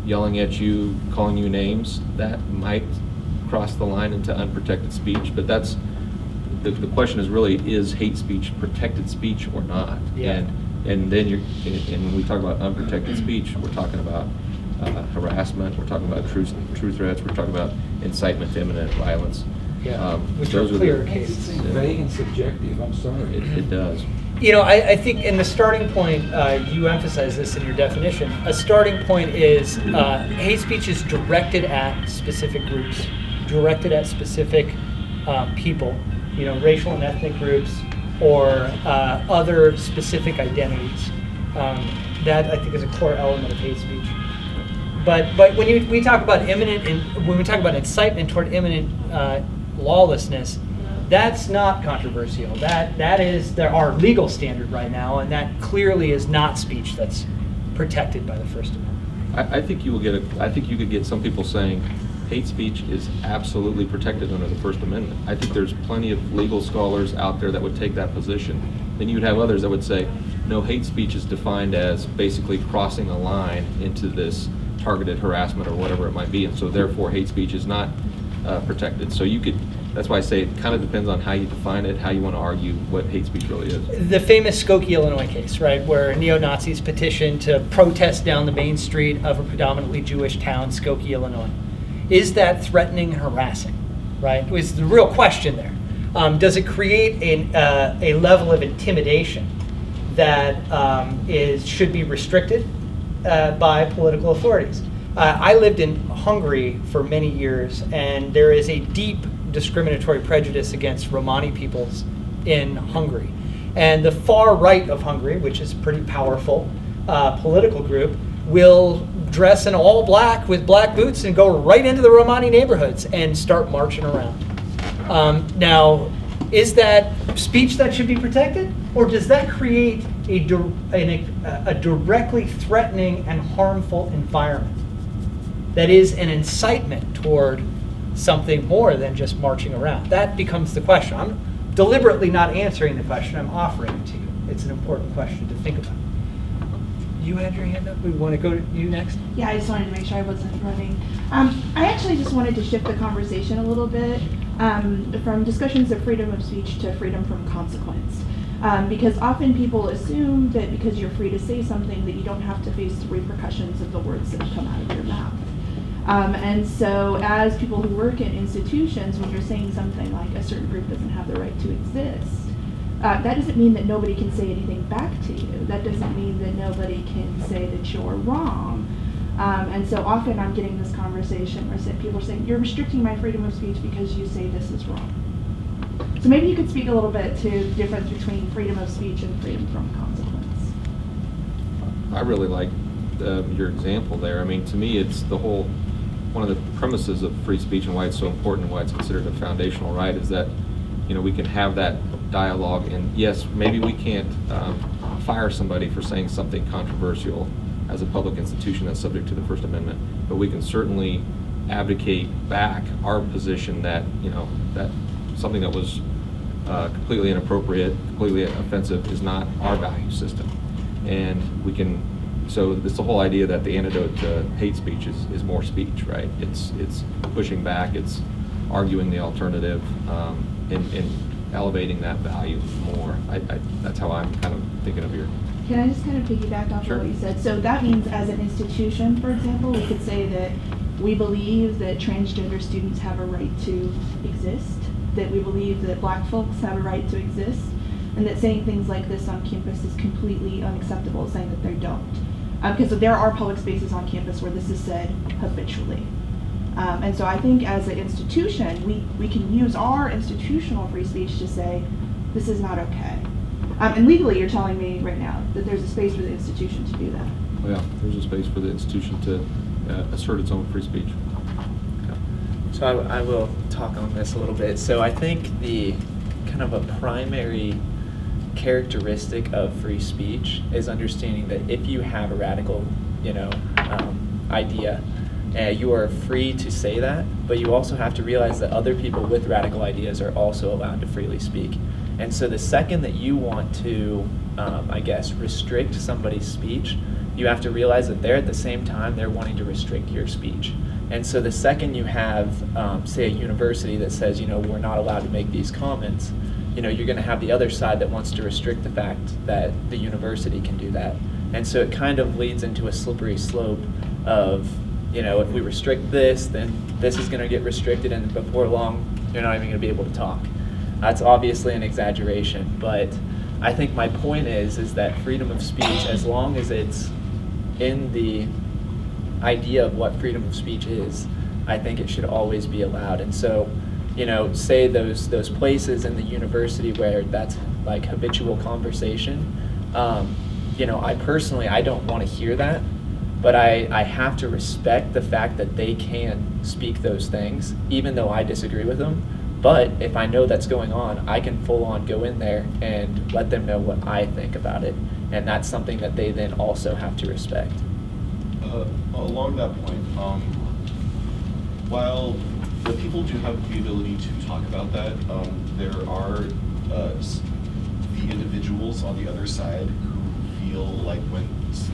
yelling at you, calling you names, that might cross the line into unprotected speech. But that's the question is really, is hate speech protected speech or not? Yeah. And then and when we talk about unprotected speech, we're talking about harassment, we're talking about true threats, we're talking about incitement to imminent violence. Yeah, which those are clear It cases. seems vague and subjective, I'm sorry. It does. I think in the starting point, you emphasize this in your definition. A starting point is hate speech is directed at specific groups, directed at specific people, racial and ethnic groups, or other specific identities. That I think is a core element of hate speech. But when we talk about imminent, and when we talk about incitement toward imminent lawlessness, that's not controversial. That is our legal standard right now, and that clearly is not speech that's protected by the First Amendment. I think you could get some people saying hate speech is absolutely protected under the First Amendment. I think there's plenty of legal scholars out there that would take that position. Then you would have others that would say, no, hate speech is defined as basically crossing a line into this targeted harassment or whatever it might be, and so therefore hate speech is not protected. So that's why I say it kind of depends on how you define it, how you want to argue what hate speech really is. The famous Skokie, Illinois case, right, where neo-Nazis petitioned to protest down the main street of a predominantly Jewish town, Skokie, Illinois. Is that threatening and harassing, right? Was the real question there. Does it create a level of intimidation that should be restricted by political authorities? I lived in Hungary for many years, and there is a deep discriminatory prejudice against Romani peoples in Hungary. And the far right of Hungary, which is a pretty powerful political group, will dress in all black with black boots and go right into the Romani neighborhoods and start marching around. Now, is that speech that should be protected, or does that create a directly threatening and harmful environment that is an incitement toward something more than just marching around? That becomes the question. I'm deliberately not answering the question, I'm offering it to you. It's an important question to think about. You had your hand up. We want to go to you next. Yeah, I just wanted to make sure I wasn't running. I actually just wanted to shift the conversation a little bit from discussions of freedom of speech to freedom from consequence. Because often people assume that because you're free to say something that you don't have to face the repercussions of the words that come out of your mouth. And so as people who work in institutions, when you're saying something like a certain group doesn't have the right to exist, that doesn't mean that nobody can say anything back to you. That doesn't mean that nobody can say that you're wrong. And so often I'm getting this conversation where people are saying, you're restricting my freedom of speech because you say this is wrong. So maybe you could speak a little bit to the difference between freedom of speech and freedom from consequence. I really like your example there. I mean, to me, it's one of the premises of free speech and why it's so important and why it's considered a foundational right is that, we can have that dialogue. And yes, maybe we can't fire somebody for saying something controversial as a public institution that's subject to the First Amendment, but we can certainly advocate back our position that, that something that was completely inappropriate, completely offensive is not our value system. And we can, so it's the whole idea that the antidote to hate speech is more speech, right? It's pushing back, it's arguing the alternative, and elevating that value more. That's how I'm kind of thinking of your. Can I just kind of piggyback off Sure. what you said? So that means as an institution, for example, we could say that we believe that transgender students have a right to exist, that we believe that black folks have a right to exist, and that saying things like this on campus is completely unacceptable, saying that they don't. Because there are public spaces on campus where this is said habitually. And so I think as an institution, we can use our institutional free speech to say, this is not okay. And legally, you're telling me right now that there's a space for the institution to do that. Oh yeah, there's a space for the institution to assert its own free speech. Yeah. So I will talk on this a little bit. So I think the kind of a primary characteristic of free speech is understanding that if you have a radical, idea, you are free to say that, but you also have to realize that other people with radical ideas are also allowed to freely speak. And so the second that you want to, restrict somebody's speech, you have to realize that they're at the same time they're wanting to restrict your speech. And so the second you have, say, a university that says, we're not allowed to make these comments, you're going to have the other side that wants to restrict the fact that the university can do that. And so it kind of leads into a slippery slope of, if we restrict this, then this is going to get restricted, and before long, you're not even going to be able to talk. That's obviously an exaggeration, but I think my point is that freedom of speech, as long as it's in the idea of what freedom of speech is, I think it should always be allowed. And so, say those places in the university where that's like habitual conversation, I personally, I don't want to hear that, but I have to respect the fact that they can speak those things, even though I disagree with them. But if I know that's going on, I can full on go in there and let them know what I think about it. And that's something that they then also have to respect. Along that point, while the people do have the ability to talk about that, there are the individuals on the other side who feel like when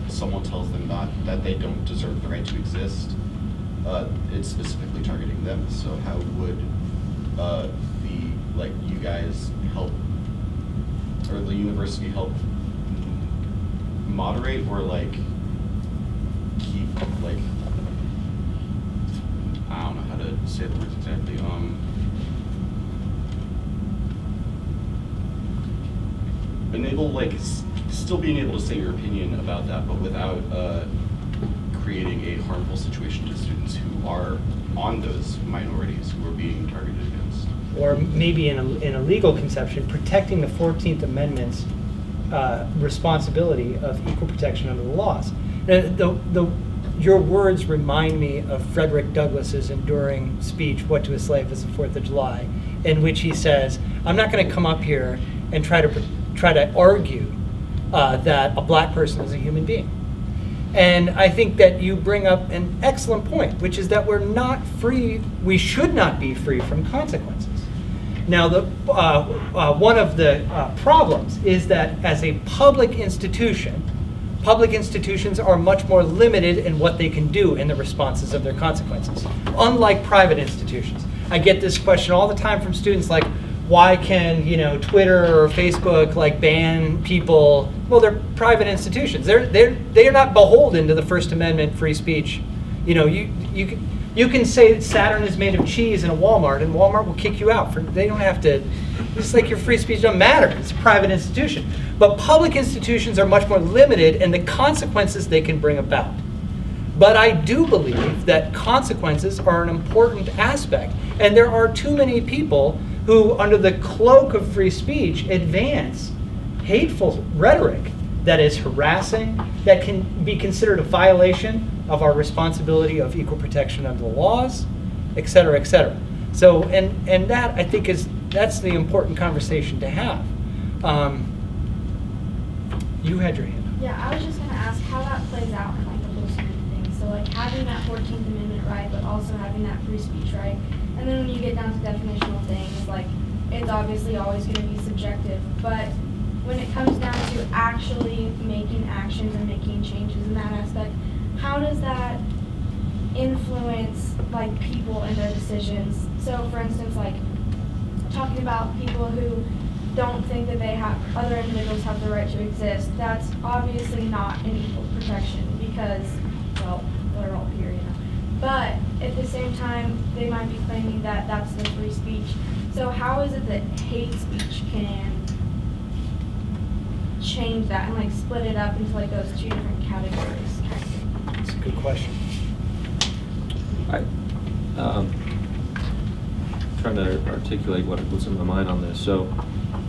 someone tells them that they don't deserve the right to exist, it's specifically targeting them. So how would you guys help, or the university help moderate or keep I don't know how to say the words exactly. Enable still being able to say your opinion about that, but without creating a harmful situation to students who are on those minorities who are being targeted against. Or maybe in a legal conception, protecting the 14th Amendment's responsibility of equal protection under the laws. your words remind me of Frederick Douglass's enduring speech, What to a Slave is the 4th of July, in which he says, I'm not going to come up here and try to argue that a black person is a human being. And I think that you bring up an excellent point, which is that we're not free, we should not be free from consequences. Now, one of the problems is that as a public institutions are much more limited in what they can do in the responses of their consequences, unlike private institutions. I get this question all the time from students, like, why can Twitter or Facebook ban people? Well, they're private institutions. They are not beholden to the First Amendment free speech. You can say Saturn is made of cheese in a Walmart, and Walmart will kick you out. They don't have to. It's like your free speech doesn't matter. It's a private institution. But public institutions are much more limited in the consequences they can bring about. But I do believe that consequences are an important aspect, and there are too many people who, under the cloak of free speech, advance hateful rhetoric that is harassing, that can be considered a violation of our responsibility of equal protection under the laws, et cetera, et cetera. So, and that, I think, that's the important conversation to have. You had your hand up. Yeah, I was just going to ask how that plays out in the whole scheme of things. So having that 14th Amendment right, but also having that free speech right. And then when you get down to definitional things, it's obviously always going to be subjective. But when it comes down to actually making actions and making changes in that aspect, how does that influence people and their decisions? So for instance, talking about people who don't think that other individuals have the right to exist, that's obviously not an equal protection because, well, they're all here, But at the same time, they might be claiming that that's the free speech. So how is it that hate speech can change that and split it up into those two different categories? That's a good question. Trying to articulate what's in my mind on this. So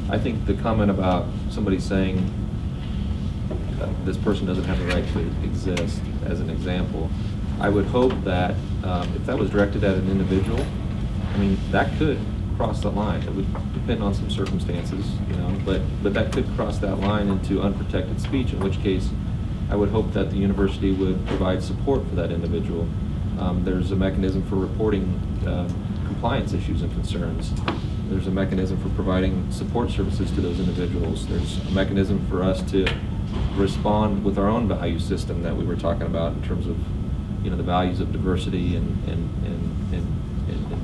I think the comment about somebody saying this person doesn't have the right to exist as an example, I would hope that if that was directed at an individual, that could cross the line. It would depend on some circumstances, but that could cross that line into unprotected speech, in which case I would hope that the university would provide support for that individual. There's a mechanism for reporting compliance issues and concerns. There's a mechanism for providing support services to those individuals. There's a mechanism for us to respond with our own value system that we were talking about in terms of the values of diversity and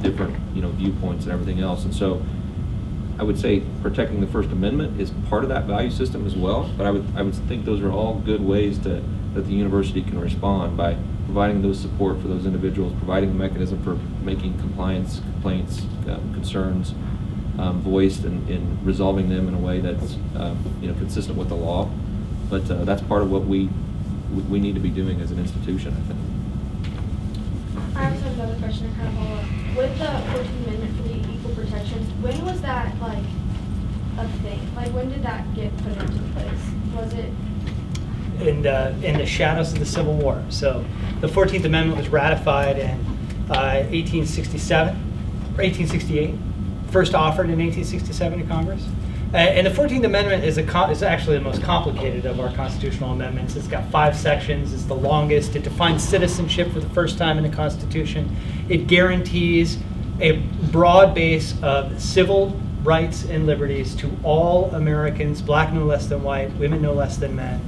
different viewpoints and everything else. And so I would say protecting the First Amendment is part of that value system as well, but I would think those are all good ways that the university can respond by providing those support for those individuals, providing a mechanism for making compliance complaints, concerns voiced and resolving them in a way that's consistent with the law. But that's part of what we need to be doing as an institution, I think. I also have another question to kind of follow up. With the 14th Amendment for the equal protections, when was that a thing? When did that get put into place? Was it in the shadows of the Civil War? So the 14th Amendment was ratified in 1867 or 1868. First offered in 1867 to Congress. And the 14th Amendment is actually the most complicated of our constitutional amendments. It's got 5 sections. It's the longest. It defines citizenship for the first time in the Constitution. It guarantees a broad base of civil rights and liberties to all Americans, black no less than white, women no less than men,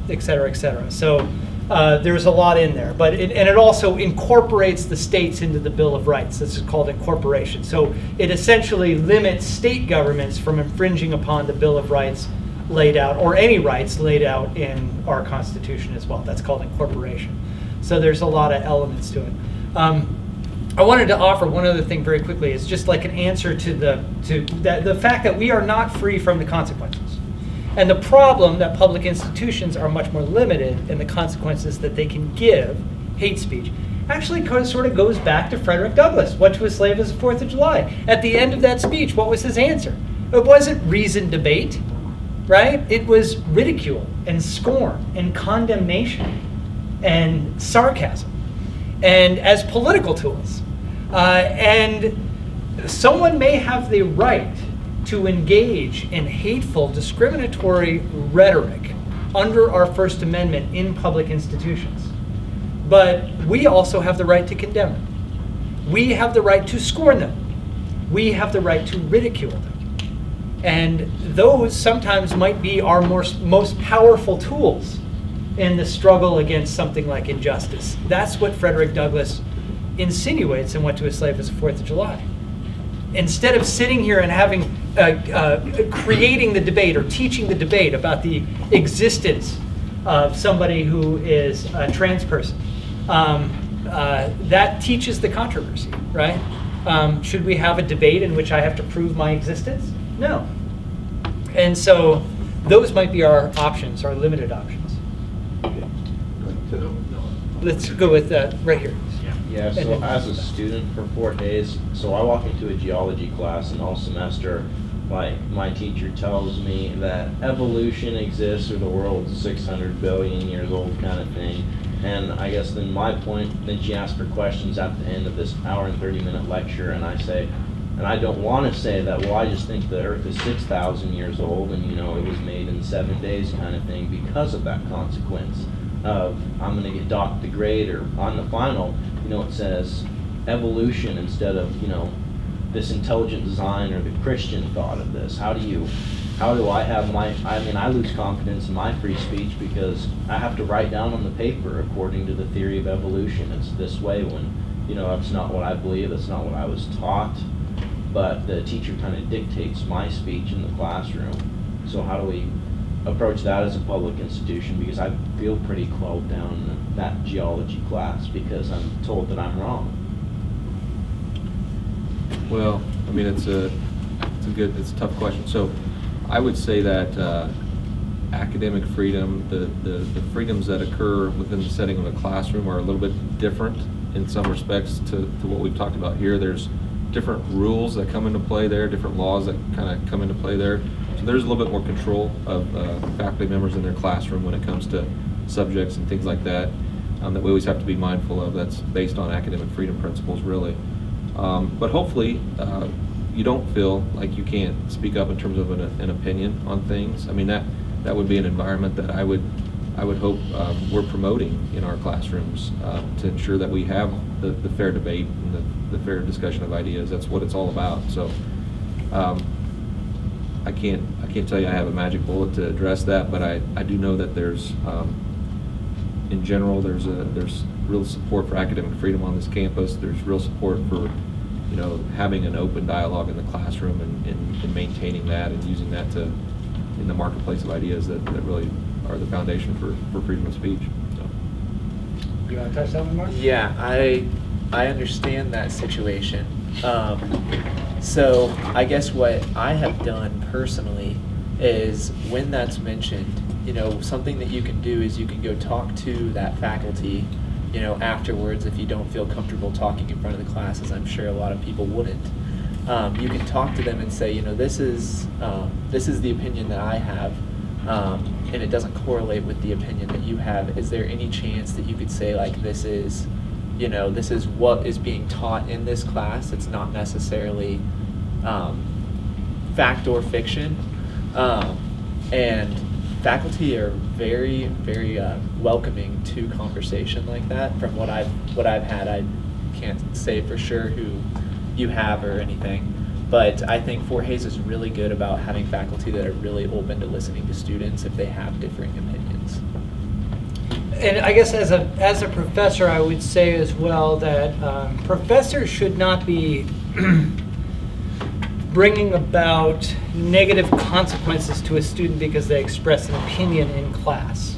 et cetera, et cetera. So there's a lot in there, but it also incorporates the states into the Bill of Rights. This is called incorporation. So it essentially limits state governments from infringing upon the Bill of Rights laid out, or any rights laid out in our Constitution as well. That's called incorporation. So there's a lot of elements to it. I wanted to offer one other thing very quickly. It's just like an answer to the fact that we are not free from the consequences. And the problem that public institutions are much more limited in the consequences that they can give hate speech actually sort of goes back to Frederick Douglass. What to a slave is the 4th of July. At the end of that speech, what was his answer? It wasn't reasoned debate, right? It was ridicule and scorn and condemnation. and sarcasm, and as political tools. And someone may have the right to engage in hateful, discriminatory rhetoric under our First Amendment in public institutions. But we also have the right to condemn them. We have the right to scorn them. We have the right to ridicule them. And those sometimes might be our most powerful tools in the struggle against something like injustice. That's what Frederick Douglass insinuates in What to a Slave is the 4th of July. Instead of sitting here and having, creating the debate or teaching the debate about the existence of somebody who is a trans person, that teaches the controversy, right? Should we have a debate in which I have to prove my existence? No. And so those might be our options, our limited options. Let's go with right here. Yeah, so as a student for 4 days, so I walk into a geology class and all semester, my teacher tells me that evolution exists or the world's 600 billion years old kind of thing. And I guess then my point, then she asked for questions at the end of this hour and 30-minute lecture, and I say, and I don't want to say that, well, I just think the Earth is 6,000 years old and, you know, it was made in 7 days kind of thing because of that consequence of I'm going to get docked the grade, or on the final, you know, it says evolution instead of, you know, this intelligent design or the Christian thought of this. How do I have I lose confidence in my free speech because I have to write down on the paper according to the theory of evolution. It's this way when, you know, that's not what I believe, that's not what I was taught, but the teacher kind of dictates my speech in the classroom. So how do we approach that as a public institution? Because I feel pretty closed down in that geology class because I'm told that I'm wrong. Well, I mean, it's a tough question. So I would say that academic freedom, the freedoms that occur within the setting of a classroom are a little bit different in some respects to what we've talked about here. There's different rules that come into play there, different laws that kind of come into play there. So there's a little bit more control of faculty members in their classroom when it comes to subjects and things like that, that we always have to be mindful of. That's based on academic freedom principles, really. But hopefully, you don't feel like you can't speak up in terms of an opinion on things. I mean, that would be an environment that I would hope we're promoting in our classrooms to ensure that we have the fair debate and the fair discussion of ideas. That's what it's all about. So I can't tell you I have a magic bullet to address that, but I do know that there's in general there's real support for academic freedom on this campus. There's real support for, you know, having an open dialogue in the classroom and maintaining that and using that in the marketplace of ideas that really are the foundation for freedom of speech. So. You want to touch that one, Mark? Yeah, I understand that situation. So I guess what I have done personally is when that's mentioned, you know, something that you can do is you can go talk to that faculty, you know, afterwards if you don't feel comfortable talking in front of the class, as I'm sure a lot of people wouldn't. You can talk to them and say, you know, this is the opinion that I have, and it doesn't correlate with the opinion that you have. Is there any chance that you could say, like, this is, you know, this is what is being taught in this class? It's not necessarily fact or fiction. And faculty are very, very welcoming to conversation like that. From what I've had, I can't say for sure who you have or anything, but I think Fort Hays is really good about having faculty that are really open to listening to students if they have differing opinions. And I guess as a professor, I would say as well that professors should not be bringing about negative consequences to a student because they express an opinion in class.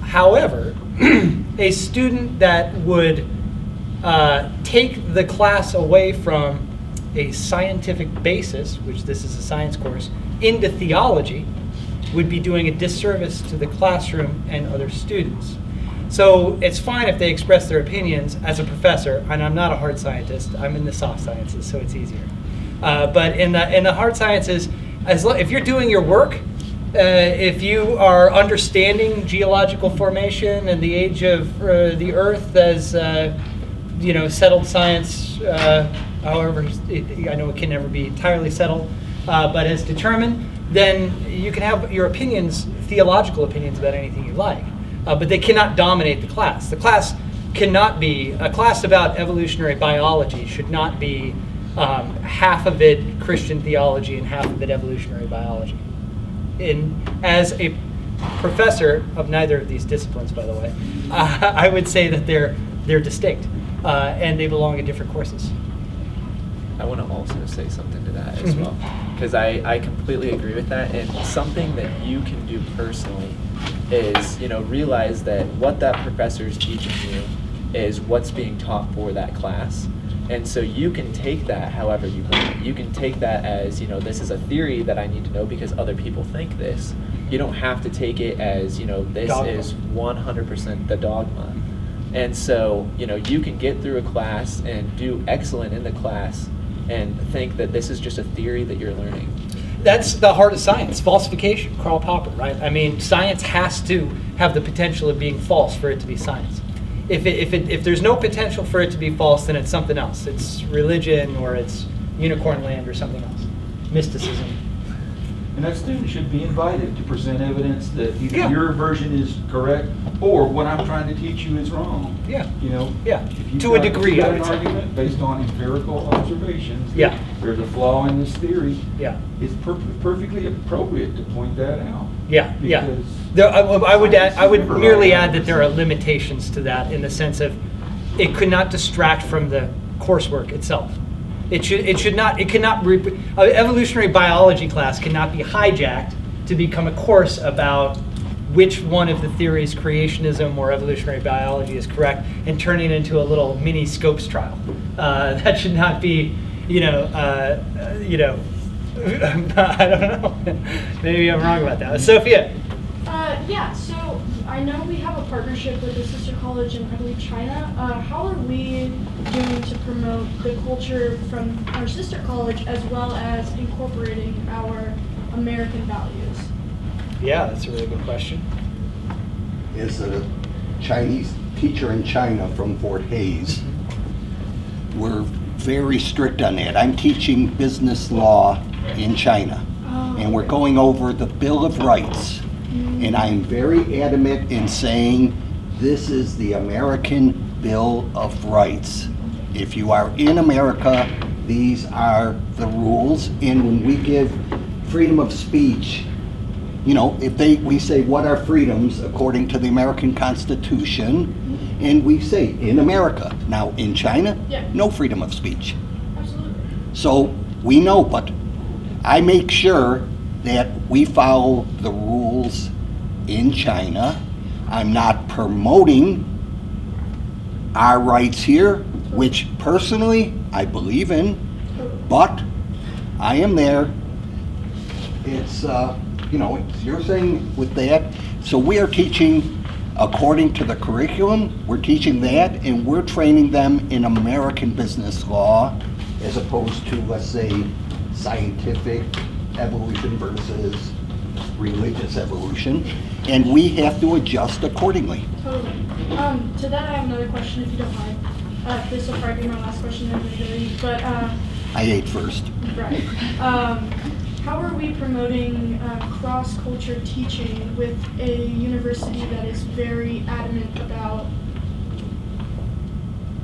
However, a student that would take the class away from a scientific basis, which this is a science course, into theology, would be doing a disservice to the classroom and other students. So it's fine if they express their opinions as a professor, and I'm not a hard scientist, I'm in the soft sciences, so it's easier. But in the hard sciences, if you're doing your work If you are understanding geological formation and the age of the Earth as settled science, however, I know it can never be entirely settled, but as determined, then you can have your opinions, theological opinions about anything you like, but they cannot dominate the class. The class cannot be, a class about evolutionary biology should not be half of it Christian theology and half of it evolutionary biology. As a professor of neither of these disciplines, by the way, I would say that they're distinct and they belong in different courses. I want to also say something to that as well, because I completely agree with that. And something that you can do personally is, realize that what that professor is teaching you is what's being taught for that class. And so you can take that however you want. You can take that as, this is a theory that I need to know because other people think this. You don't have to take it as, this Dogma. is 100% the dogma. And so, you can get through a class and do excellent in the class and think that this is just a theory that you're learning. That's the heart of science, falsification, Karl Popper, right? I mean, science has to have the potential of being false for it to be science. If there's no potential for it to be false, then it's something else. It's religion or it's unicorn land or something else, mysticism. And that student should be invited to present evidence that either Yeah. your version is correct or what I'm trying to teach you is wrong. Yeah. If you've To a got- degree, if you've I got would an say. argument based on empirical observations. that Yeah. There's a flaw in this theory. Yeah. It's perfectly appropriate to point that out. Yeah. Because I would merely add that there are limitations to that in the sense of it could not distract from the coursework itself. Evolutionary biology class cannot be hijacked to become a course about which one of the theories, creationism or evolutionary biology, is correct, and turning it into a little mini Scopes trial. That should not be, I don't know. Maybe I'm wrong about that. Sophia. So I know we have a partnership with a sister college in, I believe, China. How are we doing to promote the culture from our sister college as well as incorporating our American values? Yeah, that's a really good question. Is a Chinese teacher in China from Fort Hayes. We're very strict on that. I'm teaching business law in China, and we're going over the Bill of Rights. And I'm very adamant in saying this is the American Bill of Rights. If you are in America, these are the rules. And when we give freedom of speech, we say what are freedoms according to the American Constitution, and we say in America. Now in China, no freedom of speech. Absolutely. So we know, but I make sure that we follow the rules in China. I'm not promoting our rights here, which personally I believe in, but I am there. It's, you're saying with that. So we are teaching according to the curriculum, we're teaching that, and we're training them in American business law as opposed to, let's say, scientific evolution versus religious evolution, and we have to adjust accordingly. Totally. To that, I have another question, if you don't mind. This will probably be my last question in the video, but I ate first. right. How are we promoting cross-culture teaching with a university that is very adamant about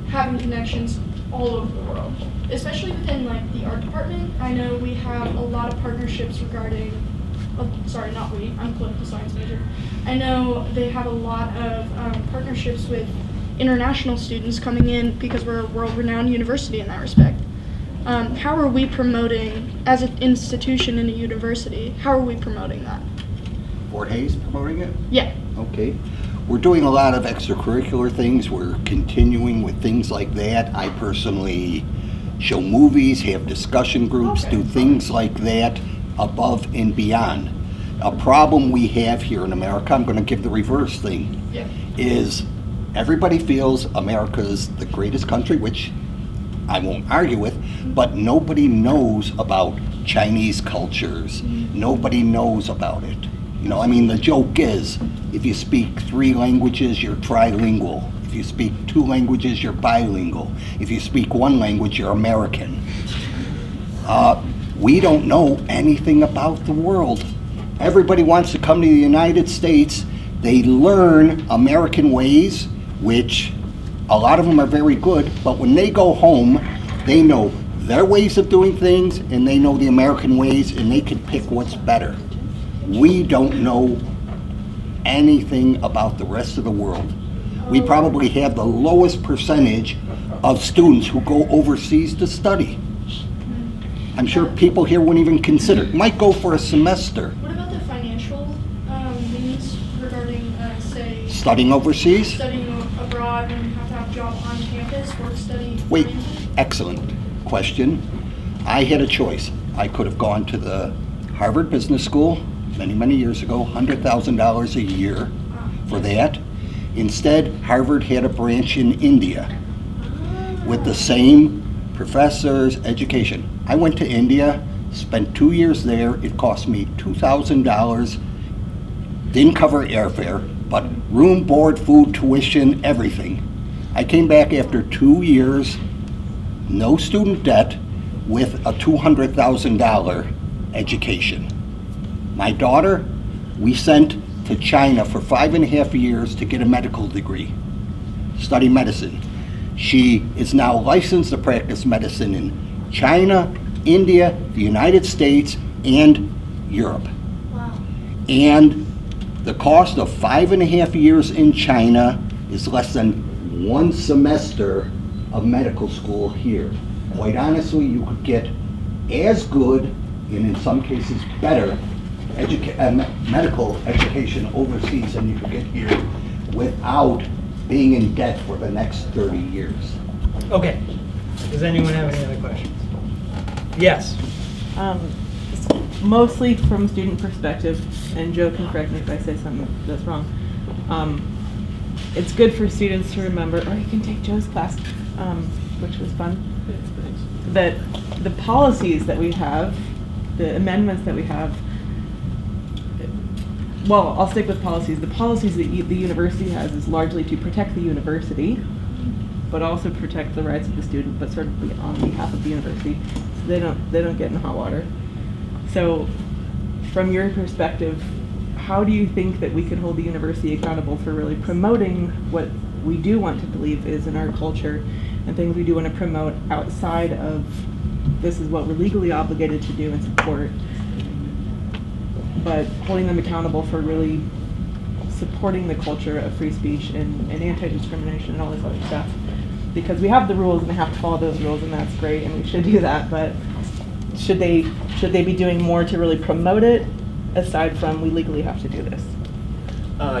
having connections all over the world, especially within the art department? I know we have a lot of partnerships regarding. Sorry, not we. I'm a political science major. I know they have a lot of partnerships with international students coming in because we're a world-renowned university in that respect. How are we promoting, as an institution in a university, how are we promoting that? Fort Hayes promoting it? Yeah. Okay. We're doing a lot of extracurricular things. We're continuing with things like that. I personally show movies, have discussion groups, do things like that above and beyond. A problem we have here in America, I'm going to give the reverse thing, is everybody feels America's the greatest country, which I won't argue with, but nobody knows about Chinese cultures. Nobody knows about it. You know, I mean, the joke is, if you speak 3 languages, you're trilingual. If you speak 2 languages, you're bilingual. If you speak 1 language, you're American. We don't know anything about the world. Everybody wants to come to the United States. They learn American ways, which a lot of them are very good, but when they go home, they know their ways of doing things, and they know the American ways, and they can pick what's better. We don't know anything about the rest of the world. We probably have the lowest percentage of students who go overseas to study. I'm sure people here wouldn't even consider, might go for a semester. What about the financial means regarding, say, Studying overseas? studying abroad when you have to have a job on campus, work study? Wait, financial? excellent question. I had a choice. I could have gone to the Harvard Business School many, many years ago, $100,000 a year for that. Instead, Harvard had a branch in India with the same professors, education. I went to India, spent 2 years there. It cost me $2,000. Didn't cover airfare, but room, board, food, tuition, everything. I came back after 2 years, no student debt, with a $200,000 education. My daughter, we sent to China for 5.5 years to get a medical degree, study medicine. She is now licensed to practice medicine in China, India, the United States, and Europe. Wow. And the cost of 5.5 years in China is less than 1 semester of medical school here. Quite honestly, you could get as good, and in some cases better, medical education overseas than you could get here without being in debt for the next 30 years. Okay. Does anyone have any other questions? Yes. Mostly from student perspective, and Joe can correct me if I say something that's wrong. It's good for students to remember, or you can take Joe's class, which was fun, that the policies that we have, the amendments that we have, well, I'll stick with policies. The policies that the university has is largely to protect the university, but also protect the rights of the student, but certainly on behalf of the university, so they don't get in hot water. So, from your perspective, how do you think that we could hold the university accountable for really promoting what we do want to believe is in our culture, and things we do want to promote outside of this is what we're legally obligated to do and support, but holding them accountable for really supporting the culture of free speech and anti-discrimination and all this other stuff? Because we have the rules and they have to follow those rules, and that's great, and we should do that, but should they be doing more to really promote it, aside from we legally have to do this?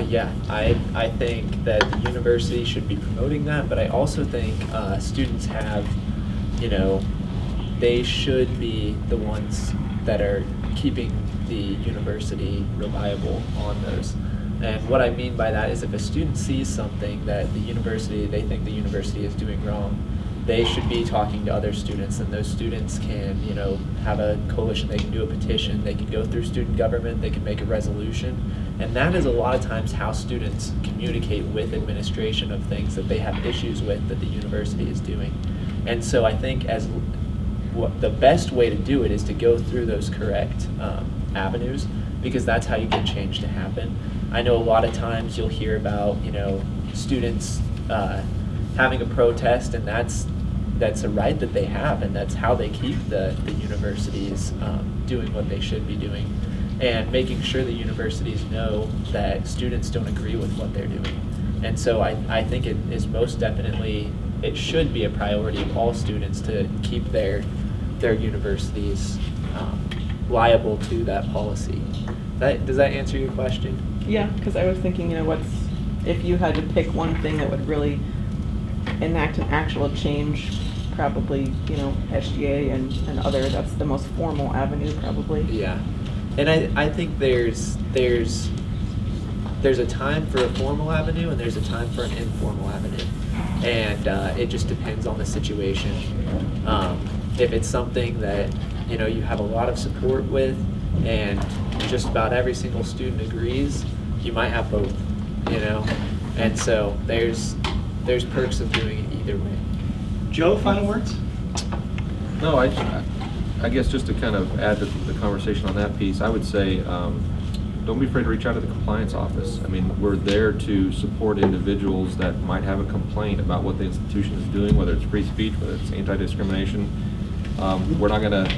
Yeah, I think that the university should be promoting that, but I also think students have, they should be the ones that are keeping the university reliable on those. And what I mean by that is if a student sees something that they think the university is doing wrong, they should be talking to other students, and those students can, have a coalition, they can do a petition, they can go through student government, they can make a resolution. And that is a lot of times how students communicate with administration of things that they have issues with that the university is doing. And so I think the best way to do it is to go through those correct avenues, because that's how you get change to happen. I know a lot of times you'll hear about, students having a protest, and that's a right that they have, and that's how they keep the universities doing what they should be doing, and making sure the universities know that students don't agree with what they're doing. And so I think it is most definitely, it should be a priority of all students to keep their universities liable to that policy. Does that answer your question? Yeah, because I was thinking, if you had to pick one thing that would really enact an actual change, probably, SGA and other, that's the most formal avenue probably. Yeah, and I think there's a time for a formal avenue and there's a time for an informal avenue, and it just depends on the situation. If it's something that you have a lot of support with and just about every single student agrees, you might have both, you know? And so there's perks of doing it either way. Joe, final words? No, I guess just to kind of add to the conversation on that piece, I would say, don't be afraid to reach out to the compliance office. I mean, we're there to support individuals that might have a complaint about what the institution is doing, whether it's free speech, whether it's anti-discrimination. We're not going to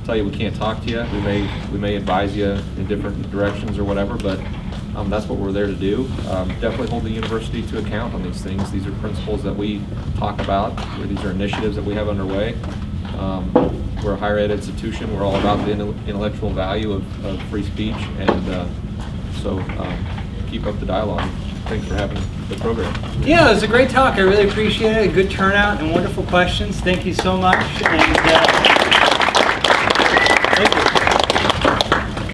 tell you we can't talk to you. We may advise you in different directions or whatever, but that's what we're there to do. Definitely hold the university to account on these things. These are principles that we talk about. These are initiatives that we have underway. We're a higher ed institution. We're all about the intellectual value of free speech, and so keep up the dialogue. Thanks for having the program. Yeah, it was a great talk. I really appreciate it. A good turnout and wonderful questions. Thank you so much. And thank you.